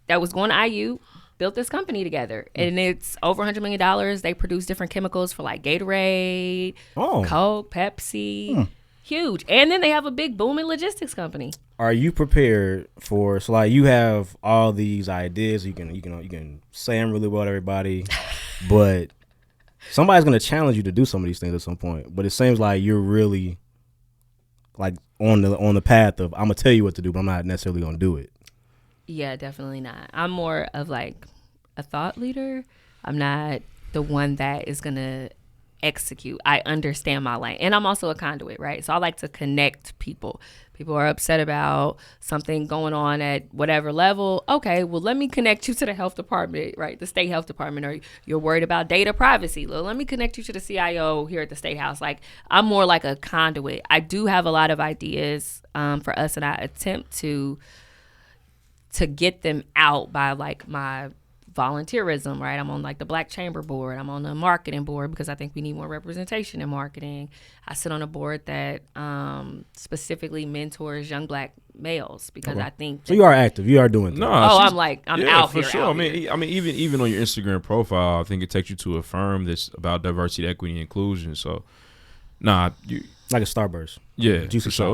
that was going to IU built this company together, and it's over $100 million. They produce different chemicals for like Gatorade, Coke, Pepsi, huge. And then they have a big booming logistics company. Are you prepared for? So like you have all these ideas, you can say them really well to everybody, but somebody's gonna challenge you to do some of these things at some point. But it seems like you're really like on the path of I'm gonna tell you what to do, but I'm not necessarily gonna do it. Yeah, definitely not. I'm more of like a thought leader. I'm not the one that is going to execute. I understand my lane. And I'm also a conduit, right? So I like to connect people. People are upset about something going on at whatever level. Okay, well, let me connect you to the health department, right? The state health department. Or you're worried about data privacy. Well, let me connect you to the CIO here at the State House. Like, I'm more like a conduit. I do have a lot of ideas for us, and I attempt to get them out by like my volunteerism, right? I'm on like the Black Chamber board. I'm on the marketing board because I think we need more representation in marketing. I sit on a board that specifically mentors young Black males because I think so. You are active. You are doing things. No, I'm out for here. Sure. Out I mean, even on your Instagram profile, I think it takes you to a firm that's about diversity, equity, and inclusion. So, you. Like a Starburst. Yeah, for sure.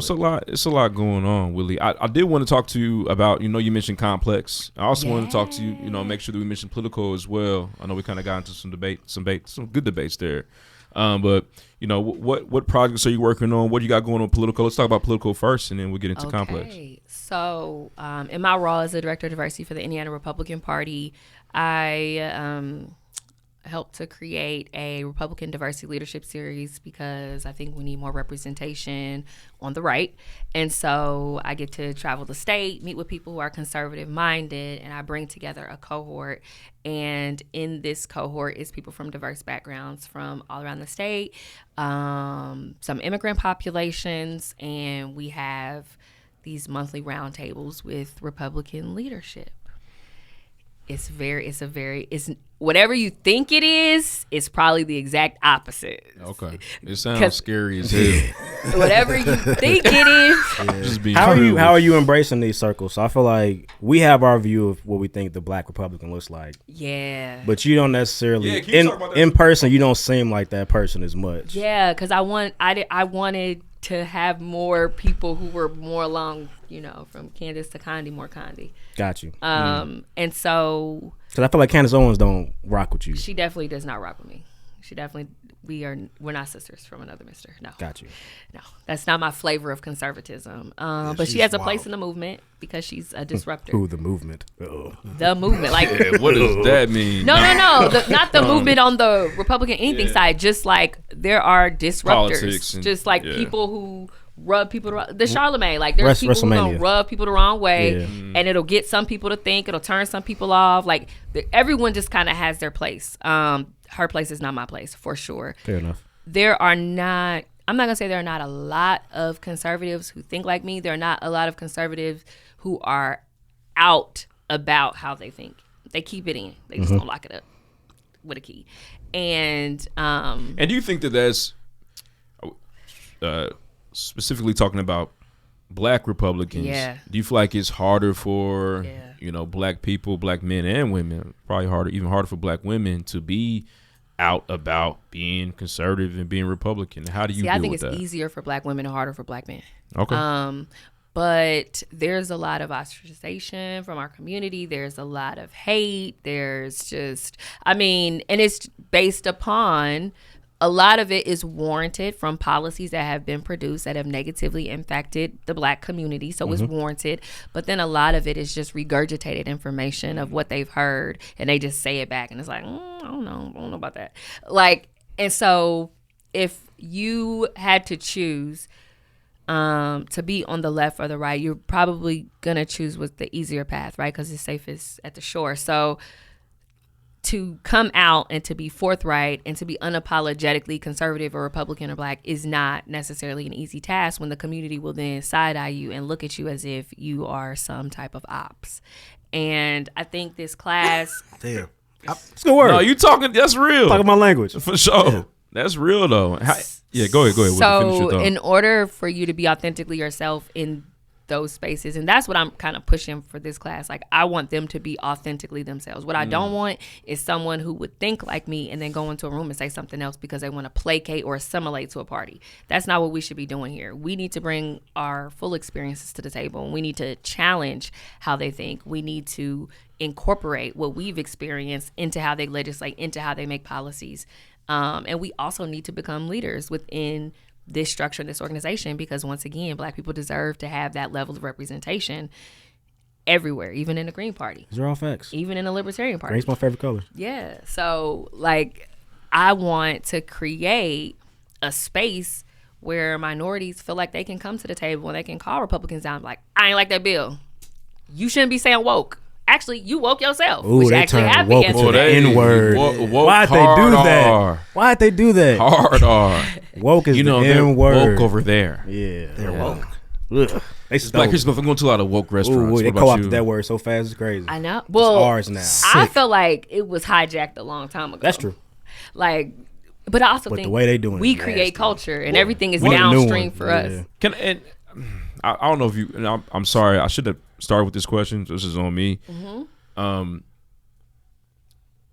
It's a lot going on, Willie. I did want to talk to you about, you mentioned Complex. I also wanted to talk to you, make sure that we mentioned Political as well. I know we kind of got into some good debates there. But, what projects are you working on? What do you got going on Political? Let's talk about Political first, and then we'll get into Complex. So in my role as the Director of Diversity for the Indiana Republican Party, I helped to create a Republican diversity leadership series because I think we need more representation on the right. And so I get to travel the state, meet with people who are conservative minded, and I bring together a cohort. And in this cohort is people from diverse backgrounds from all around the state, some immigrant populations, and we have these monthly roundtables with Republican leadership. It's whatever you think it is, it's probably the exact opposite. Okay. It sounds scary as hell. Whatever you think it is. Just being How are you embracing these circles? So I feel like we have our view of what we think the Black Republican looks like. Yeah. But you don't necessarily in person. You don't seem like that person as much. Yeah, because I wanted to have more people who were more along, from Candace to Condi, more Condi. Got you. And so, because I feel like Candace Owens don't rock with you. She definitely does not rock with me. We're not sisters from another mister. No. Got you. No, that's not my flavor of conservatism. But she has a place in the movement because she's a disruptor. Ooh, the movement. Uh-oh. The movement, like what does that mean? No, not the movement on the Republican anything side. Just like there are disruptors, just like people who rub people the Charlemagne. Like there's people who gonna rub people the wrong way, and it'll get some people to think, it'll turn some people off. Like everyone just kind of has their place. Her place is not my place, for sure. Fair enough. I'm not going to say there are not a lot of conservatives who think like me. There are not a lot of conservatives who are out about how they think. They keep it in. They just don't lock it up with a key. And do you think that that's specifically talking about Black Republicans? Yeah. Do you feel like it's harder for Black people, Black men and women, probably even harder for Black women to be out about being conservative and being Republican? How do you deal with that? I think it's easier for Black women and harder for Black men. Okay. But there's a lot of ostracization from our community. There's a lot of hate. There's just, and it's based upon, a lot of it is warranted from policies that have been produced that have negatively impacted the Black community. So it's warranted. But then a lot of it is just regurgitated information of what they've heard, and they just say it back. And it's like, I don't know about that. And so if you had to choose to be on the left or the right, you're probably going to choose with the easier path, right? Because it's safest at the shore. So to come out and to be forthright and to be unapologetically conservative or Republican or Black is not necessarily an easy task when the community will then side-eye you and look at you as if you are some type of ops. And I think this class... Damn. It's good word. No, you talking, that's real. Talking my language. For sure. Yeah. That's real, though. Go ahead. So in order for you to be authentically yourself in those spaces, and that's what I'm kind of pushing for this class. Like, I want them to be authentically themselves. What I don't want is someone who would think like me and then go into a room and say something else because they want to placate or assimilate to a party. That's not what we should be doing here. We need to bring our full experiences to the table, and we need to challenge how they think. We need to incorporate what we've experienced into how they legislate, into how they make policies. And we also need to become leaders within this structure, this organization, because once again, Black people deserve to have that level of representation everywhere, even in the Green Party. These are all facts. Even in the Libertarian Party. Green's my favorite color. Yeah. So, I want to create a space where minorities feel like they can come to the table and they can call Republicans down like, I ain't like that bill. You shouldn't be saying woke. Actually, you woke yourself. Ooh, which they actually turned happened woke into the N-word. Why'd they do that? Why'd they do that? Hard R. Woke is the N-word. Woke over there. Yeah. They're woke. Ugh. They Black Christmas. I'm going to a lot of woke restaurants. Ooh, they co-opted that word so fast, it's crazy. I know. Well, it's ours now. I feel like it was hijacked a long time ago. That's true. But I also think the way they doing we create culture, and everything is downstream for us. I don't know if you. I'm sorry. I should have started with this question. This is on me.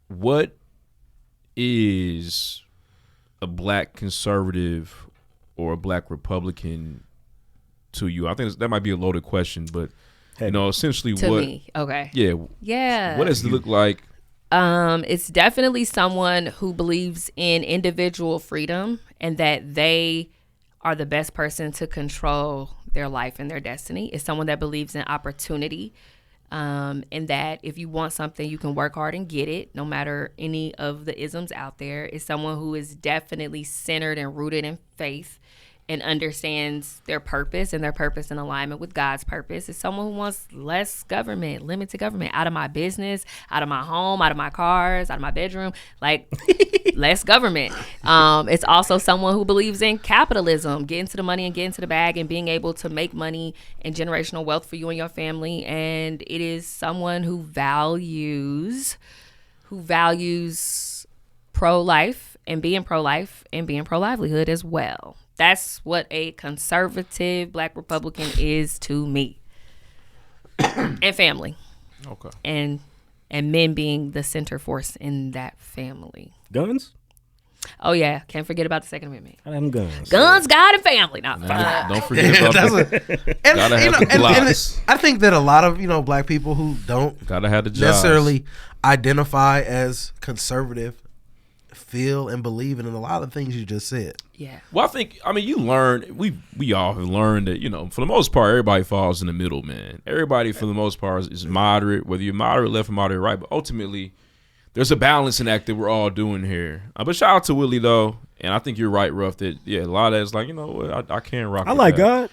What is a Black conservative or a Black Republican to you? I think that might be a loaded question, but essentially to me, okay, yeah. What does it look like? It's definitely someone who believes in individual freedom and that they are the best person to control their life and their destiny. It's someone that believes in opportunity. and that if you want something, you can work hard and get it, no matter any of the isms out there. Is someone who is definitely centered and rooted in faith and understands their purpose and their purpose in alignment with God's purpose. Is someone who wants less government, limited government, out of my business, out of my home, out of my cars, out of my bedroom, like less government. It's also someone who believes in capitalism, getting to the money and getting to the bag and being able to make money and generational wealth for you and your family. And it is someone who values pro-life and being pro-livelihood as well. That's what a conservative Black Republican is to me. And family. Okay. And men being the center force in that family. Guns? Oh, yeah. Can't forget about the Second Amendment. I have guns. Guns, God, and family. No, don't forget about that. I think that a lot of Black people who don't gotta have the necessarily identify as conservative feel and believe in a lot of things you just said. Yeah. Well, you learn, we all have learned that, for the most part, everybody falls in the middle, man. Everybody, for the most part, is moderate, whether you're moderate left or moderate right. But ultimately, there's a balancing act that we're all doing here. But shout out to Willie, though. And I think you're right, Ruff, that, a lot of that's like, I can't rock I like that. God.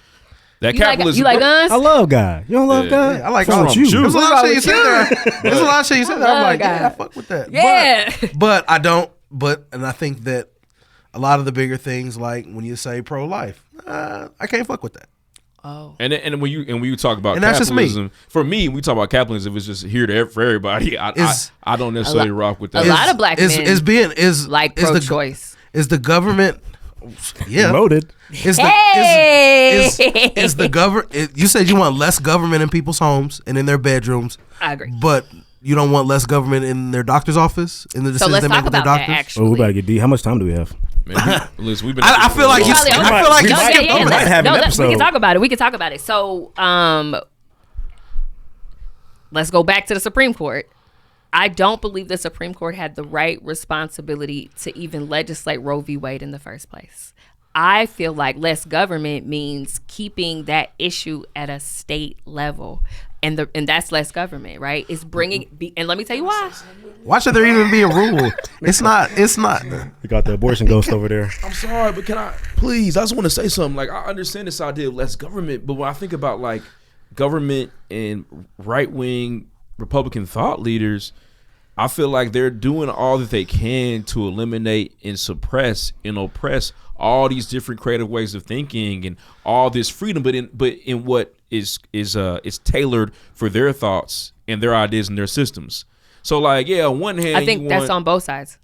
That you capitalism. Like guns? I love God. You don't love God? I like God. you. There's a lot of shit you said there. There's a lot of shit you said there. I'm like, I fuck with that. Yeah. But I don't. And I think that a lot of the bigger things, like when you say pro-life, I can't fuck with that. Oh. And when you talk about and that's capitalism, just me. For me, when we talk about capitalism, it's just here for everybody. I don't necessarily rock with that. A lot of Black men like pro-choice. Is the government? Yeah. Promoted. Is the government? You said you want less government in people's homes and in their bedrooms. I agree. But you don't want less government in their doctor's office, in the decisions let's they make talk with their about doctors. that, actually. Oh, we about to get deep. How much time do we have? Man, listen, we've been. I feel like we might have an episode. We can talk about it. So, let's go back to the Supreme Court. I don't believe the Supreme Court had the right responsibility to even legislate Roe v. Wade in the first place. I feel like less government means keeping that issue at a state level. And that's less government, right? It's bringing, and let me tell you why. Why should there even be a rule? It's not. We got the abortion ghost over there. I'm sorry, but can I please? I just want to say something. Like, I understand this idea of less government, but when I think about like government and right wing Republican thought leaders, I feel like they're doing all that they can to eliminate and suppress and oppress all these different creative ways of thinking and all this freedom, but in what is tailored for their thoughts and their ideas and their systems. So like, on one hand, I think that's on both sides.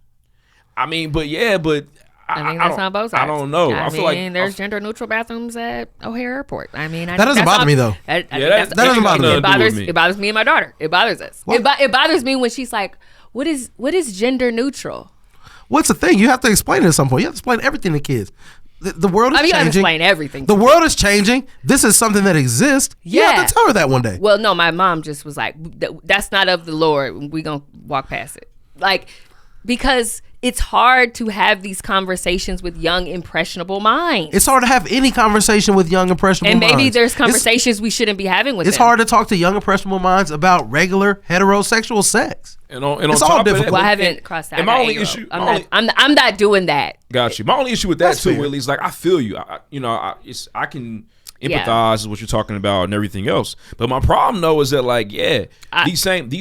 I think that's on both sides. I don't know. I feel like there's gender neutral bathrooms at O'Hare Airport. That doesn't bother me though. That doesn't bother me. It bothers me and my daughter. It bothers us. It bothers me when she's like, "What is gender neutral?" What's the thing? You have to explain it at some point. You have to explain everything to kids. The world is changing. You have to explain everything. The world is changing. This is something that exists. Yeah. You have to tell her that one day. Well, no, my mom just was like, "That's not of the Lord. We're gonna walk past it." Like, because it's hard to have these conversations with young, impressionable minds. It's hard to have any conversation with young, impressionable minds. And maybe there's conversations we shouldn't be having with them. It's hard to talk to young, impressionable minds about regular heterosexual sex. And on it's top all of difficult. that, well, I haven't crossed that. And my only issue, I'm not doing that. Got you. My only issue with that That's too, fair. Willie, is like I feel you. I can empathize with what you're talking about and everything else. But my problem though is that like, these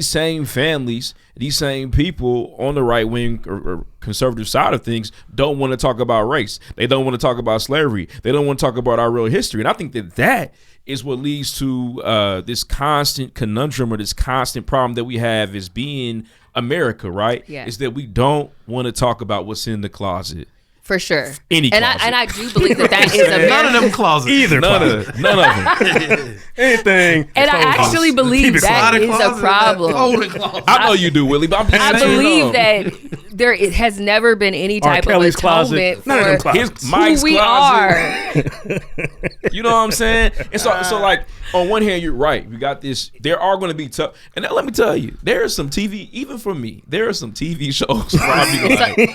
same families, these same people on the right wing or conservative side of things don't want to talk about race. They don't want to talk about slavery. They don't want to talk about our real history. And I think that is what leads to this constant conundrum or this constant problem that we have as being America, right? Yeah. Is that we don't want to talk about what's in the closet. For sure. Any closet. And I do believe that is America. None of them closets. None of them. Anything. And I actually believe that is a problem. I know you do, Willie, but I'm just I saying, believe that it has never been any type of Kelly's atonement closet. for Mike's who we closet. are. You know what I'm saying? And so like on one hand, you're right. We got this. There are going to be tough. And now let me tell you, there is some TV. Even for me, there are some TV shows.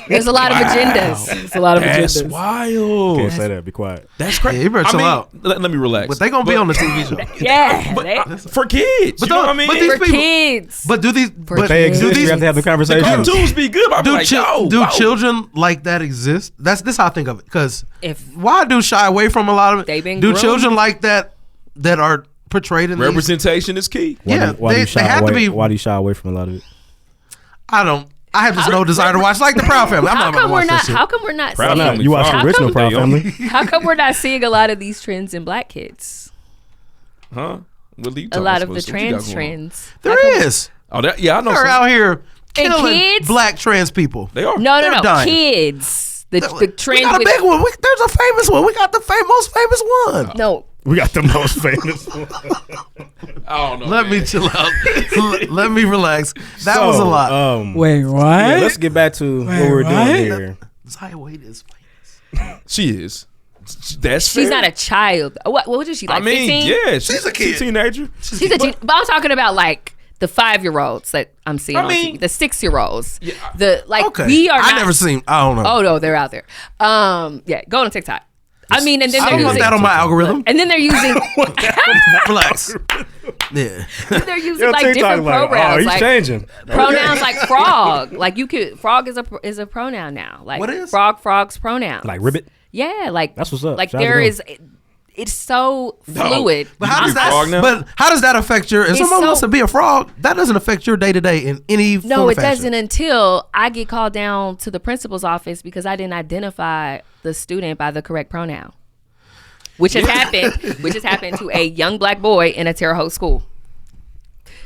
There's a lot of agendas. There's a lot of That's agendas. wild. Can't say that. Be quiet. That's crazy. Yeah, you better chill out. Let me relax. But they gonna be on the TV show. Yeah, for kids. But you know what I mean? For kids. But do these? But they exist. You have to have the conversation. The cartoons be good. But do children like that exist? This how I think of it. Because why do shy away from a lot of it? They've been do groomed. children like that are portrayed in representation is key. Why do you shy away from a lot of it? I have just no desire to watch, like the Proud Family. I'm not going to watch that shit. How come we're not Proud seeing? Family You watch fine. the original Proud Family? How come we're not seeing a lot of these trends in black kids? Huh? A lot of the trans trends. There is. Oh, I know. They're out here killing kids? black trans people. They are. No, dying. The trend. We got a big one. There's a famous one. We got the most famous one. No. We got the most famous one. I don't know. Let me chill out. Let me relax. That was a lot. Wait, what? Yeah, let's get back to what we're doing here. Zaya Wade is famous. She is. That's fair. She's not a child. What was she like? 15? Yeah, she's a kid. She's a teenager. But I'm talking about like the 5-year-olds that I'm seeing on TV, the 6-year-olds. Yeah, we are. I never seen. I don't know. Oh no, they're out there. Yeah, go on TikTok. I mean, and then I they're don't want using that on my algorithm. and then they're using Relax. Yeah. they're using like different pronouns. He's like changing. Pronouns like frog. Like you could frog is a pronoun now. Like what is frog's pronoun. Like ribbit. Yeah, like that's what's up. Like Shout there out is. It's so fluid. But how does that affect your? If someone wants to be a frog, that doesn't affect your day to day in any. No, it doesn't until I get called down to the principal's office because I didn't identify the student by the correct pronoun, which has happened. Which has happened to a young black boy in a Terre Haute school.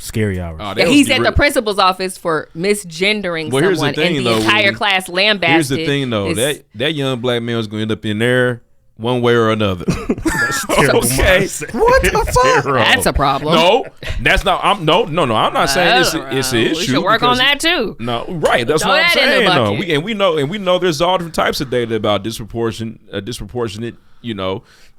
Scary hours. Yeah, he's at the principal's office for misgendering someone, and the entire class lambasted. Here's the thing, though. That young black man is going to end up in there one way or another. That's terrible. Okay. What the fuck? That's a problem. No, that's not. I'm not saying it's an issue. We should work on that too. No, right. That's what I'm saying. No, we know there's all different types of data about disproportionate.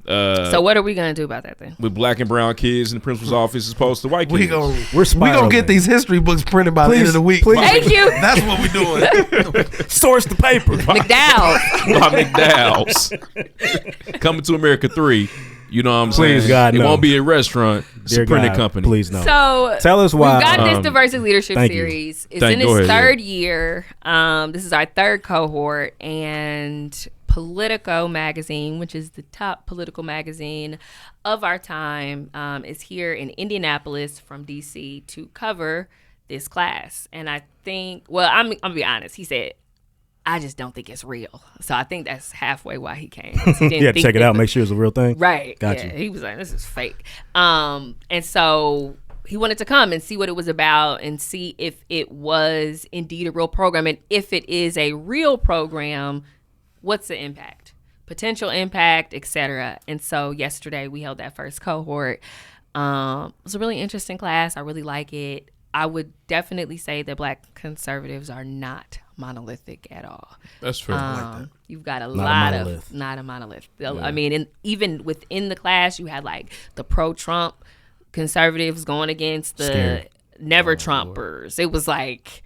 So what are we gonna do about that then? With black and brown kids in the principal's office as opposed to white kids. We're gonna get these history books printed by the end of the week. Thank you. That's what we're doing. Source the paper. McDowell's. Coming to America 3. You know what I'm saying? Please, God, it no. won't be a restaurant. It's a printing company. Please, no. So tell us why. We've got this diversity leadership series. It's in its third year. This is our third cohort, and Politico magazine, which is the top political magazine of our time, is here in Indianapolis from DC to cover this class. And I think, I'm gonna be honest. He said, I just don't think it's real. So I think that's halfway why he came. He had to check it out, make sure it's a real thing. Right. Gotcha. Yeah, he was like, this is fake. And so he wanted to come and see what it was about and see if it was indeed a real program. And if it is a real program, what's the impact? Potential impact, etc. And so yesterday we held that first cohort. It was a really interesting class. I really like it. I would definitely say that black conservatives are not monolithic at all. That's fair. You've got not a monolith. Yeah. I mean, and even within the class, you had like the pro-Trump conservatives going against the never-Trumpers. It was like,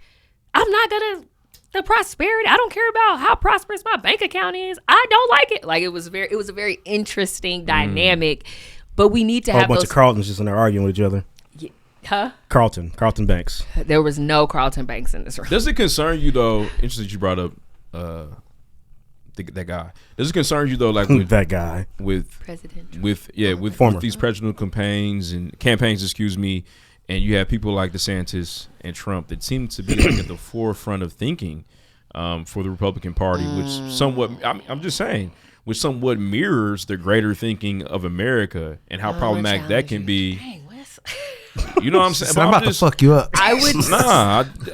I'm not gonna the prosperity. I don't care about how prosperous my bank account is. I don't like it. Like it was a very interesting dynamic. But we need to have a bunch of Carltons just in there arguing with each other. Huh? Carlton Banks. There was no Carlton Banks in this room. Does it concern you though? Interesting that you brought up that guy. Does it concern you though, like with that guy with president with these presidential campaigns, and you have people like DeSantis and Trump that seem to be like at the forefront of thinking for the Republican Party, which somewhat I'm just saying, which somewhat mirrors the greater thinking of America and how problematic that can be. Dang, Wes. You know what I'm saying? So I'm about to fuck you up. I would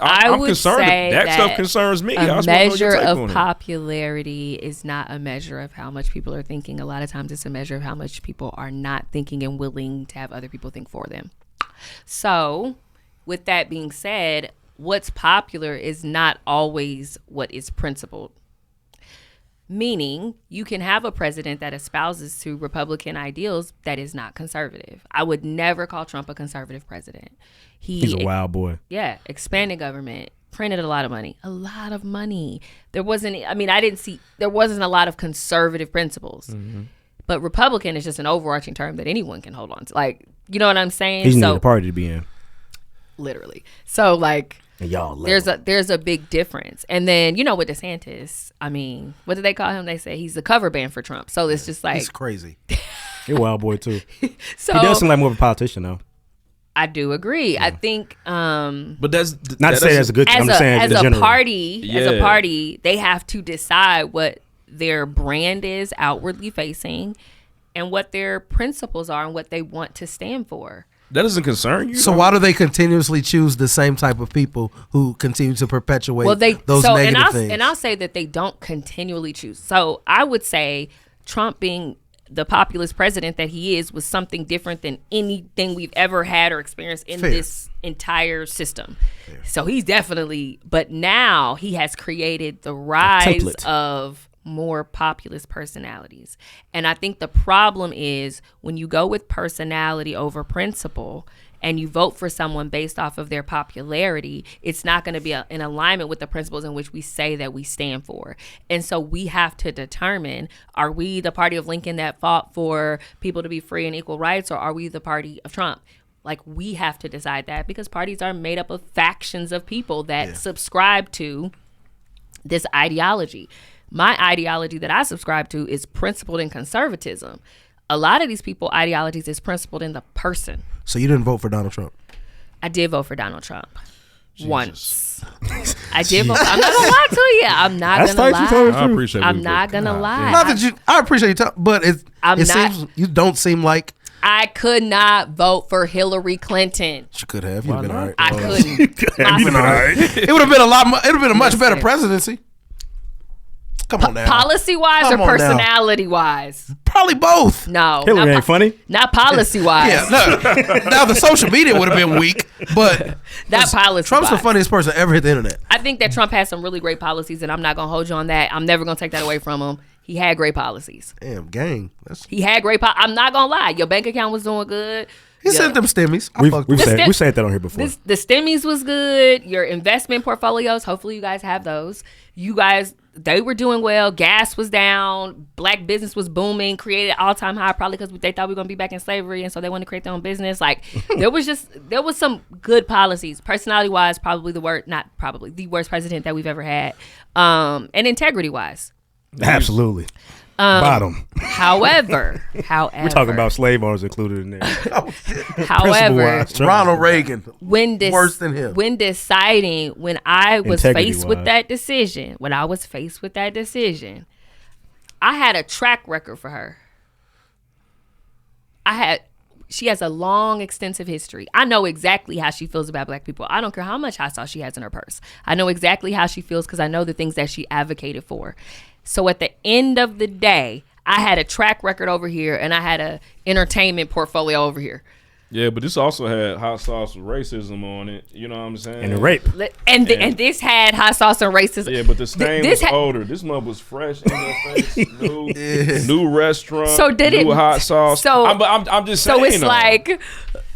I'm concerned. That stuff concerns me. A measure of popularity is not a measure of how much people are thinking. A lot of times it's a measure of how much people are not thinking and willing to have other people think for them. So with that being said, what's popular is not always what is principled. Meaning, you can have a president that espouses to Republican ideals that is not conservative. I would never call Trump a conservative president. He's a wild boy. Yeah, expanded government, printed a lot of money. There wasn't a lot of conservative principles. Mm-hmm. But Republican is just an overarching term that anyone can hold on to. Like, you know what I'm saying? He's need a party to be in. Literally. So like, and y'all there's a big difference. And then, you know, with DeSantis, I mean, what did they call him? They say he's the cover band for Trump. So it's just like, he's crazy. You're a wild boy too. So he does seem like more of a politician though. I do agree. Yeah. I think, but that's not to say that's a good thing. I'm just saying as a party, they have to decide what their brand is outwardly facing and what their principles are and what they want to stand for. That doesn't concern you. So why do they continuously choose the same type of people who continue to perpetuate those negative things? And I'll say that they don't continually choose. So I would say Trump being the populist president that he is was something different than anything we've ever had or experienced in this entire system. Fair. So he's definitely, but now he has created the rise of more populist personalities. And I think the problem is when you go with personality over principle and you vote for someone based off of their popularity, it's not going to be in alignment with the principles in which we say that we stand for. And so we have to determine, are we the party of Lincoln that fought for people to be free and equal rights, or are we the party of Trump? Like, we have to decide that, because parties are made up of factions of people that subscribe to this ideology. My ideology that I subscribe to is principled in conservatism. A lot of these people ideologies is principled in the person. So you didn't vote for Donald Trump? I did vote for Donald Trump. Jesus. Once. I did vote. I'm not gonna lie to you. I'm not gonna lie. I appreciate. I'm not gonna lie. Not that you. I appreciate you, but it seems you don't seem like. I could not vote for Hillary Clinton. She could have. You'd been all right. I couldn't. You'd been all right. It would have been a lot. It would have been a much better presidency. Come on now. Policy-wise or personality-wise? Probably both. No. Hillary ain't funny. Not policy-wise. Yeah. No. Now, the social media would have been weak, but not policy-wise. Trump's the funniest person ever hit the internet. I think that Trump has some really great policies, and I'm not going to hold you on that. I'm never going to take that away from him. He had great policies. Damn, gang. He had great I'm not going to lie. Your bank account was doing good. He sent them stimmies. We said that on here before. The stimmies was good. Your investment portfolios, hopefully you guys have those. You guys, they were doing well. Gas was down. Black business was booming. Created all-time high, probably because they thought we were going to be back in slavery, and so they wanted to create their own business. Like, there was some good policies. Personality-wise, the worst president that we've ever had. And integrity-wise. Absolutely. Bottom. However, we're talking about slave owners included in there. However, Ronald Reagan, worse than him. When deciding, when I was faced with that decision, I had a track record for her. She has a long, extensive history. I know exactly how she feels about black people. I don't care how much hot sauce she has in her purse. I know exactly how she feels because I know the things that she advocated for. So at the end of the day, I had a track record over here and I had a entertainment portfolio over here. Yeah, but this also had hot sauce with racism on it. You know what I'm saying? And the rape. And this had hot sauce and racism. Yeah, but the stain was older. This mug was fresh in her face. New restaurant. So did new hot sauce. So I'm just saying. So it's like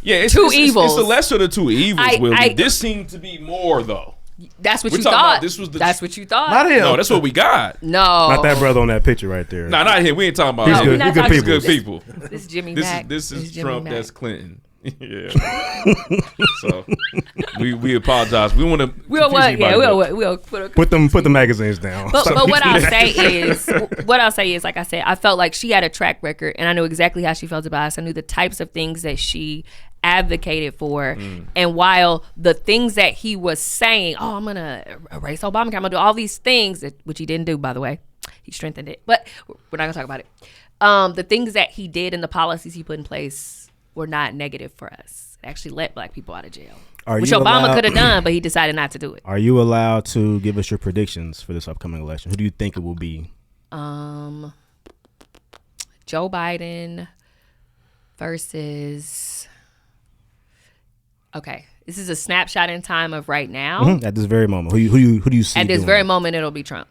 it's two evils. It's the lesser of the two evils, Willie. This seemed to be more though. That's what you thought. That's what you thought. Not him. No, that's what we got. No, not that brother on that picture right there. No, not him. We ain't talking about. He's good. He's good people. This is Jimmy Mack. This is Trump. Mack. That's Clinton. Yeah. So we apologize. We want to. We'll put the magazines down. But what I'll say is, like I said, I felt like she had a track record, and I knew exactly how she felt about us. I knew the types of things that she advocated for, and while the things that he was saying, I'm gonna erase Obamacare, I'm gonna do all these things, which he didn't do, by the way, he strengthened it, but we're not gonna talk about it. The things that he did and the policies he put in place were not negative for us. It actually let black people out of jail, which Obama could have done, but he decided not to do it. Are you allowed to give us your predictions for this upcoming election? Who do you think it will be? Joe Biden versus. Okay, this is a snapshot in time of right now. Mm-hmm. At this very moment, who do you see? At this very moment, it'll be Trump.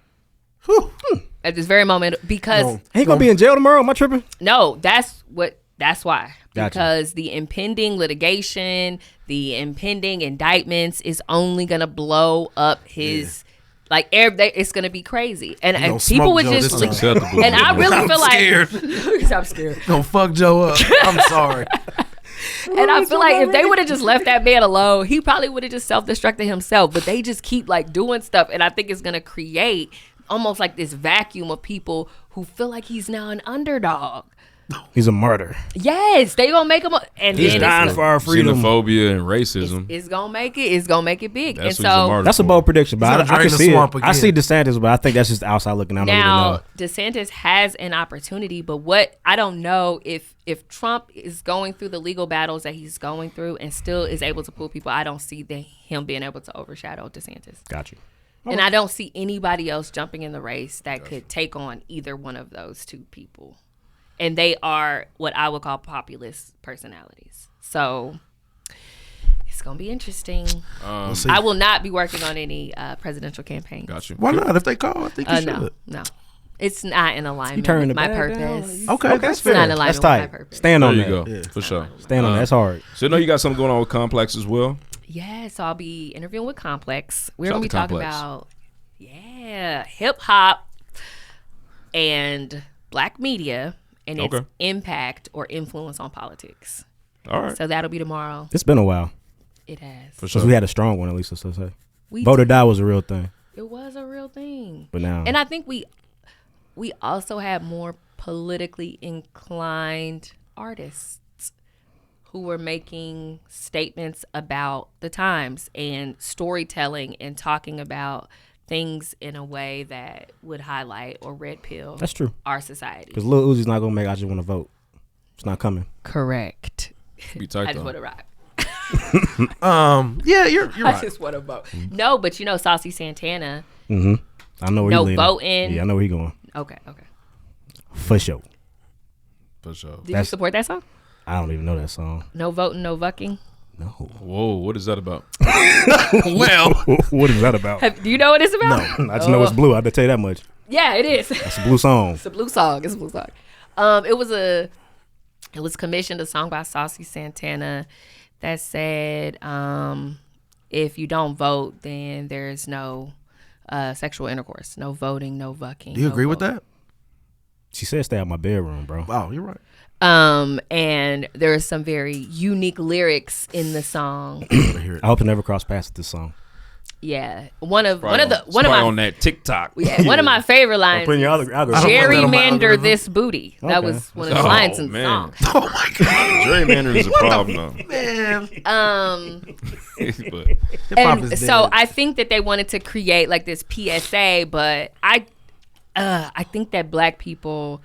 At this very moment, because he gonna be in jail tomorrow. Am I tripping? No, that's why. Gotcha. Because the impending litigation, the impending indictments is only gonna blow up his Like it's gonna be crazy, and people would just. Unacceptable. And I really feel scared. like I'm scared. Gonna fuck Joe up. I'm sorry. And I feel like if they would have just left that man alone, he probably would have just self-destructed himself. But they just keep like doing stuff, and I think it's gonna create almost like this vacuum of people who feel like he's now an underdog. He's a martyr. Yes, they gonna make him. And He's then dying for our freedom. Xenophobia and racism. It's gonna make it. It's gonna make it big. That's and what he's a so martyr That's a for. bold prediction, but I can see it. Again. I see DeSantis, but I think that's just outside looking. I don't now really know. DeSantis has an opportunity, but what I don't know if Trump is going through the legal battles that he's going through and still is able to pull people, I don't see him being able to overshadow DeSantis. Got you. And I don't see anybody else jumping in the race that could take on either one of those two people. And they are what I would call populist personalities. So it's going to be interesting. I will not be working on any presidential campaigns. Got you. Why not? If they call, I think you should. No. It's not in alignment turning with the my bag purpose. down. Okay, that's It's not fair. in alignment That's with my tight. purpose. Stand on There you that. go. For sure. Stand on that. That's hard. So I know you got something going on with Complex as well. Yeah, so I'll be interviewing with Complex. We're Shout going to be out to talking Complex. about, hip hop and black media and its Okay. impact or influence on politics. All right. So that'll be tomorrow. It's been a while. It has. For Because sure. we had a strong one, at least, let's say. We Vote or did. die was a real thing. It was a real thing. But now. And I think we also had more politically inclined artists who were making statements about the times and storytelling and talking about things in a way that would highlight or red pill That's true. our society. Because Lil Uzi's not going to make I Just Want to Vote. It's not coming. Correct. Be tight I just though. want to rock. Yeah, you're I right. just want to vote. No, but you know, Saucy Santana. Mm-hmm. I know where No he's leaning. voting. Yeah, I know where he's going. Okay. For sure. For sure. Did you support that song? I don't even know that song. No voting, no vucking. No. Whoa, what is that about? Well, What is that about? Do you know what it's about? I just know it's blue. I can tell you that much. Yeah, it is. It's a blue song. It's a blue song. It's a blue song. It was commissioned a song by Saucy Santana that said, if you don't vote, then there's no sexual intercourse, no voting, no vucking. do you agree with that? She said stay out my bedroom, bro. Wow, you're right. And there are some very unique lyrics in the song. I hope to never cross paths with this song. Yeah, one of Probably my on that TikTok. one of my favorite lines. Putting your algorithm. Gerrymander this booty. That Okay. was one of the lines in the man. song. Oh my god, Gerrymandering is a problem though. man! But Hip-hop is And so dead. I think that they wanted to create like this PSA, but I think that black people,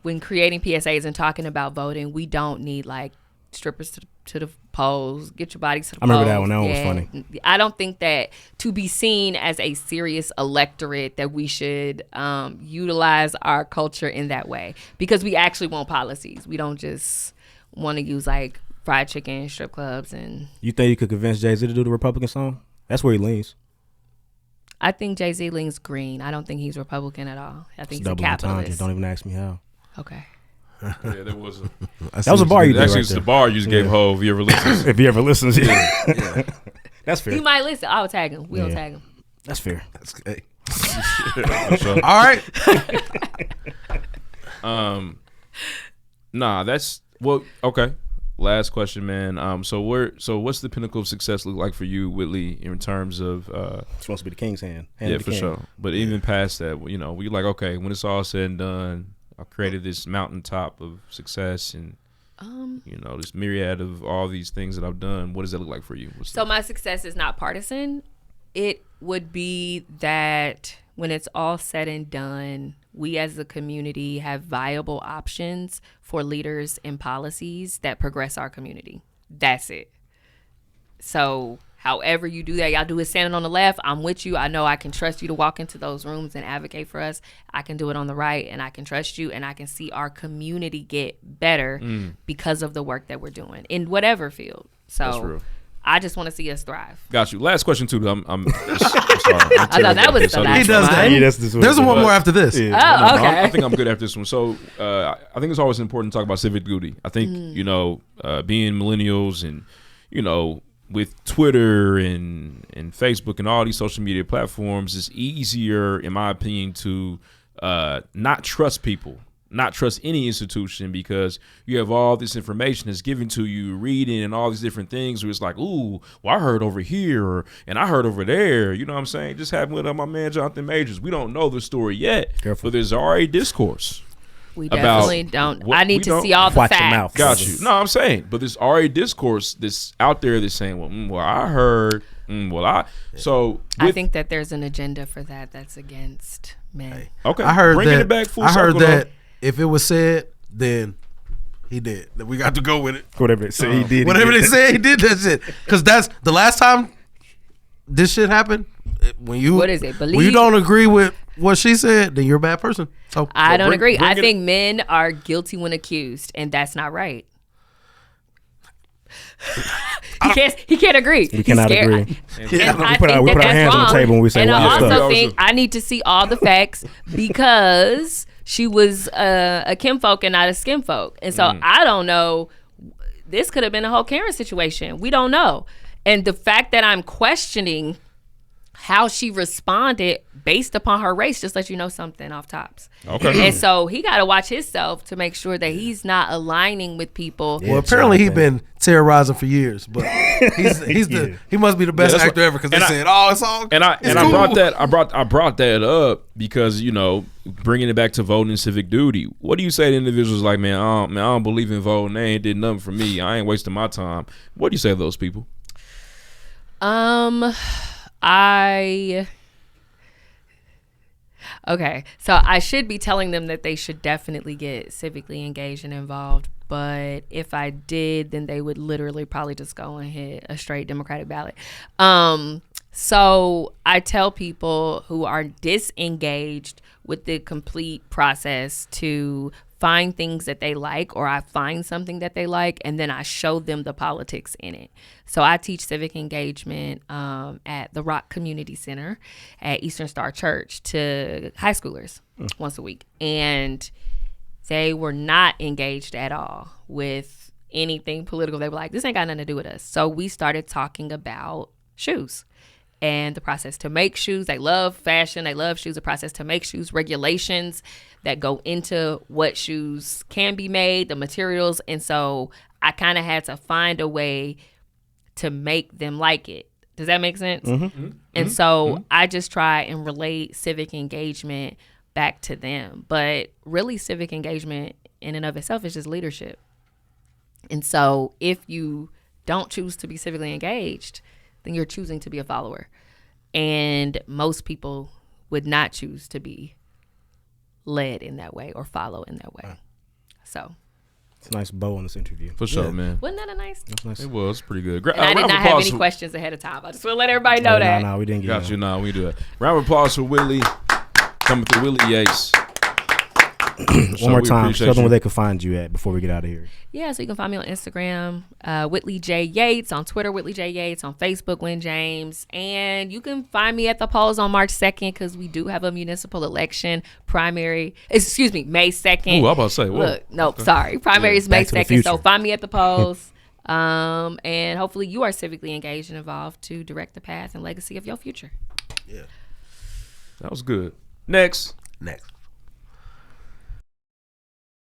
when creating PSAs and talking about voting, we don't need like strippers to the polls, get your bodies to the polls. I remember that one. That one was funny. I don't think that to be seen as a serious electorate that we should utilize our culture in that way, because we actually want policies. We don't just want to use like fried chicken, strip clubs, and You think you could convince Jay-Z to do the Republican song? That's where he leans. I think Jay-Z leans green. I don't think he's Republican at all. I think he's a Double entendre. capitalist. Don't even ask me how. Okay. yeah, there was a That was a bar you did actually right it's the there. bar you just gave Hov. You ever listen? If he ever listens, yeah. That's fair. He might listen. I'll tag him. We'll Yeah. tag him. That's fair. That's good. For sure. All right. Nah, that's well. Okay. Last question, man. So what's the pinnacle of success look like for you, Whitley, in terms of It's supposed to be the king's hand. yeah, for sure. But even past that, we like, okay, when it's all said and done, I created this mountaintop of success and this myriad of all these things that I've done. What does that look like for you? So my success is not partisan. It would be that when it's all said and done, we as a community have viable options for leaders and policies that progress our community. That's it. So however you do that, y'all do it standing on the left, I'm with you. I know I can trust you to walk into those rooms and advocate for us. I can do it on the right, and I can trust you, and I can see our community get better because of the work that we're doing in whatever field. That's So real. I just want to see us thrive. Got you. Last question too. I'm sorry. I thought that was the last He does one. that. Yeah, that's There's one more after this. Yeah. Oh, okay. I think I'm good after this one. So I think it's always important to talk about civic duty. I think being millennials and with Twitter and Facebook and all these social media platforms, it's easier, in my opinion, to not trust people, not trust any institution, because you have all this information that's given to you, reading and all these different things where it's like, ooh, well, I heard over here and I heard over there. You know what I'm saying? Just happened with my man Jonathan Majors. We don't know the story yet, but there's already discourse. We definitely don't. I need to see all the facts. Your mouth. Got you. No, I'm saying, but there's already discourse that's out there that's saying, well, I heard, so I think that there's an agenda for that that's against men. Okay, I heard bringing that, it back full I heard circle, that if it was said, then he did. Then we got to go with it. Whatever they say, he did. Whatever they say, he did that shit. Because that's the last time this shit happened. When you what is it? Believe when you don't agree with what she said, then you're a bad person. So I don't agree. I think men are guilty when accused, and that's not right. He can't agree. We cannot agree. And I we put our hands on the table when we say and wild I also stuff. think I need to see all the facts because she was a kinfolk and not a skinfolk. And so I don't know. This could have been a whole Karen situation. We don't know. And the fact that I'm questioning how she responded based upon her race just let you know something off tops. Okay. And so he got to watch himself to make sure that he's not aligning with people. Well, apparently he's been terrorizing for years, but he must be the best actor ever because they said, "Oh, it's all." And I brought that up because, you know, bringing it back to voting and civic duty. What do you say to individuals like, man, I don't believe in voting. They ain't did nothing for me. I ain't wasting my time. What do you say to those people? Okay, so I should be telling them that they should definitely get civically engaged and involved, but if I did, then they would literally probably just go and hit a straight Democratic ballot. So I tell people who are disengaged with the complete process to find things that they like, or I find something that they like, and then I show them the politics in it. So I teach civic engagement at the Rock Community Center at Eastern Star Church to high schoolers once a week. And they were not engaged at all with anything political. They were like, this ain't got nothing to do with us. So we started talking about shoes and the process to make shoes. They love fashion. They love shoes. The process to make shoes, regulations that go into what shoes can be made, the materials. And so I kind of had to find a way to make them like it. Does that make sense? And so I just try and relate civic engagement back to them. But really, civic engagement in and of itself is just leadership. And so if you don't choose to be civically engaged, then you're choosing to be a follower. And most people would not choose to be led in that way or follow in that way. So it's a nice bow on this interview. For sure, man. Wasn't that a nice? That's nice. It was pretty good. And I did not have any questions ahead of time. I just want to let everybody know that. No, we didn't get Got you. No, we do that. Round of applause for Whitley. Coming through, Whitley Yates. One more time, show them where they can find you at before we get out of here. Yeah, so you can find me on Instagram, Whitley J. Yates, on Twitter, Whitley J. Yates, on Facebook, Win James. And you can find me at the polls on March 2nd because we do have a municipal election primary. Excuse me, May 2nd. Ooh, I was about to say, whoa. Look, nope, sorry. Primary is May 2nd, so find me at the polls. And hopefully you are civically engaged and involved to direct the path and legacy of your future. Yeah. That was good. Next.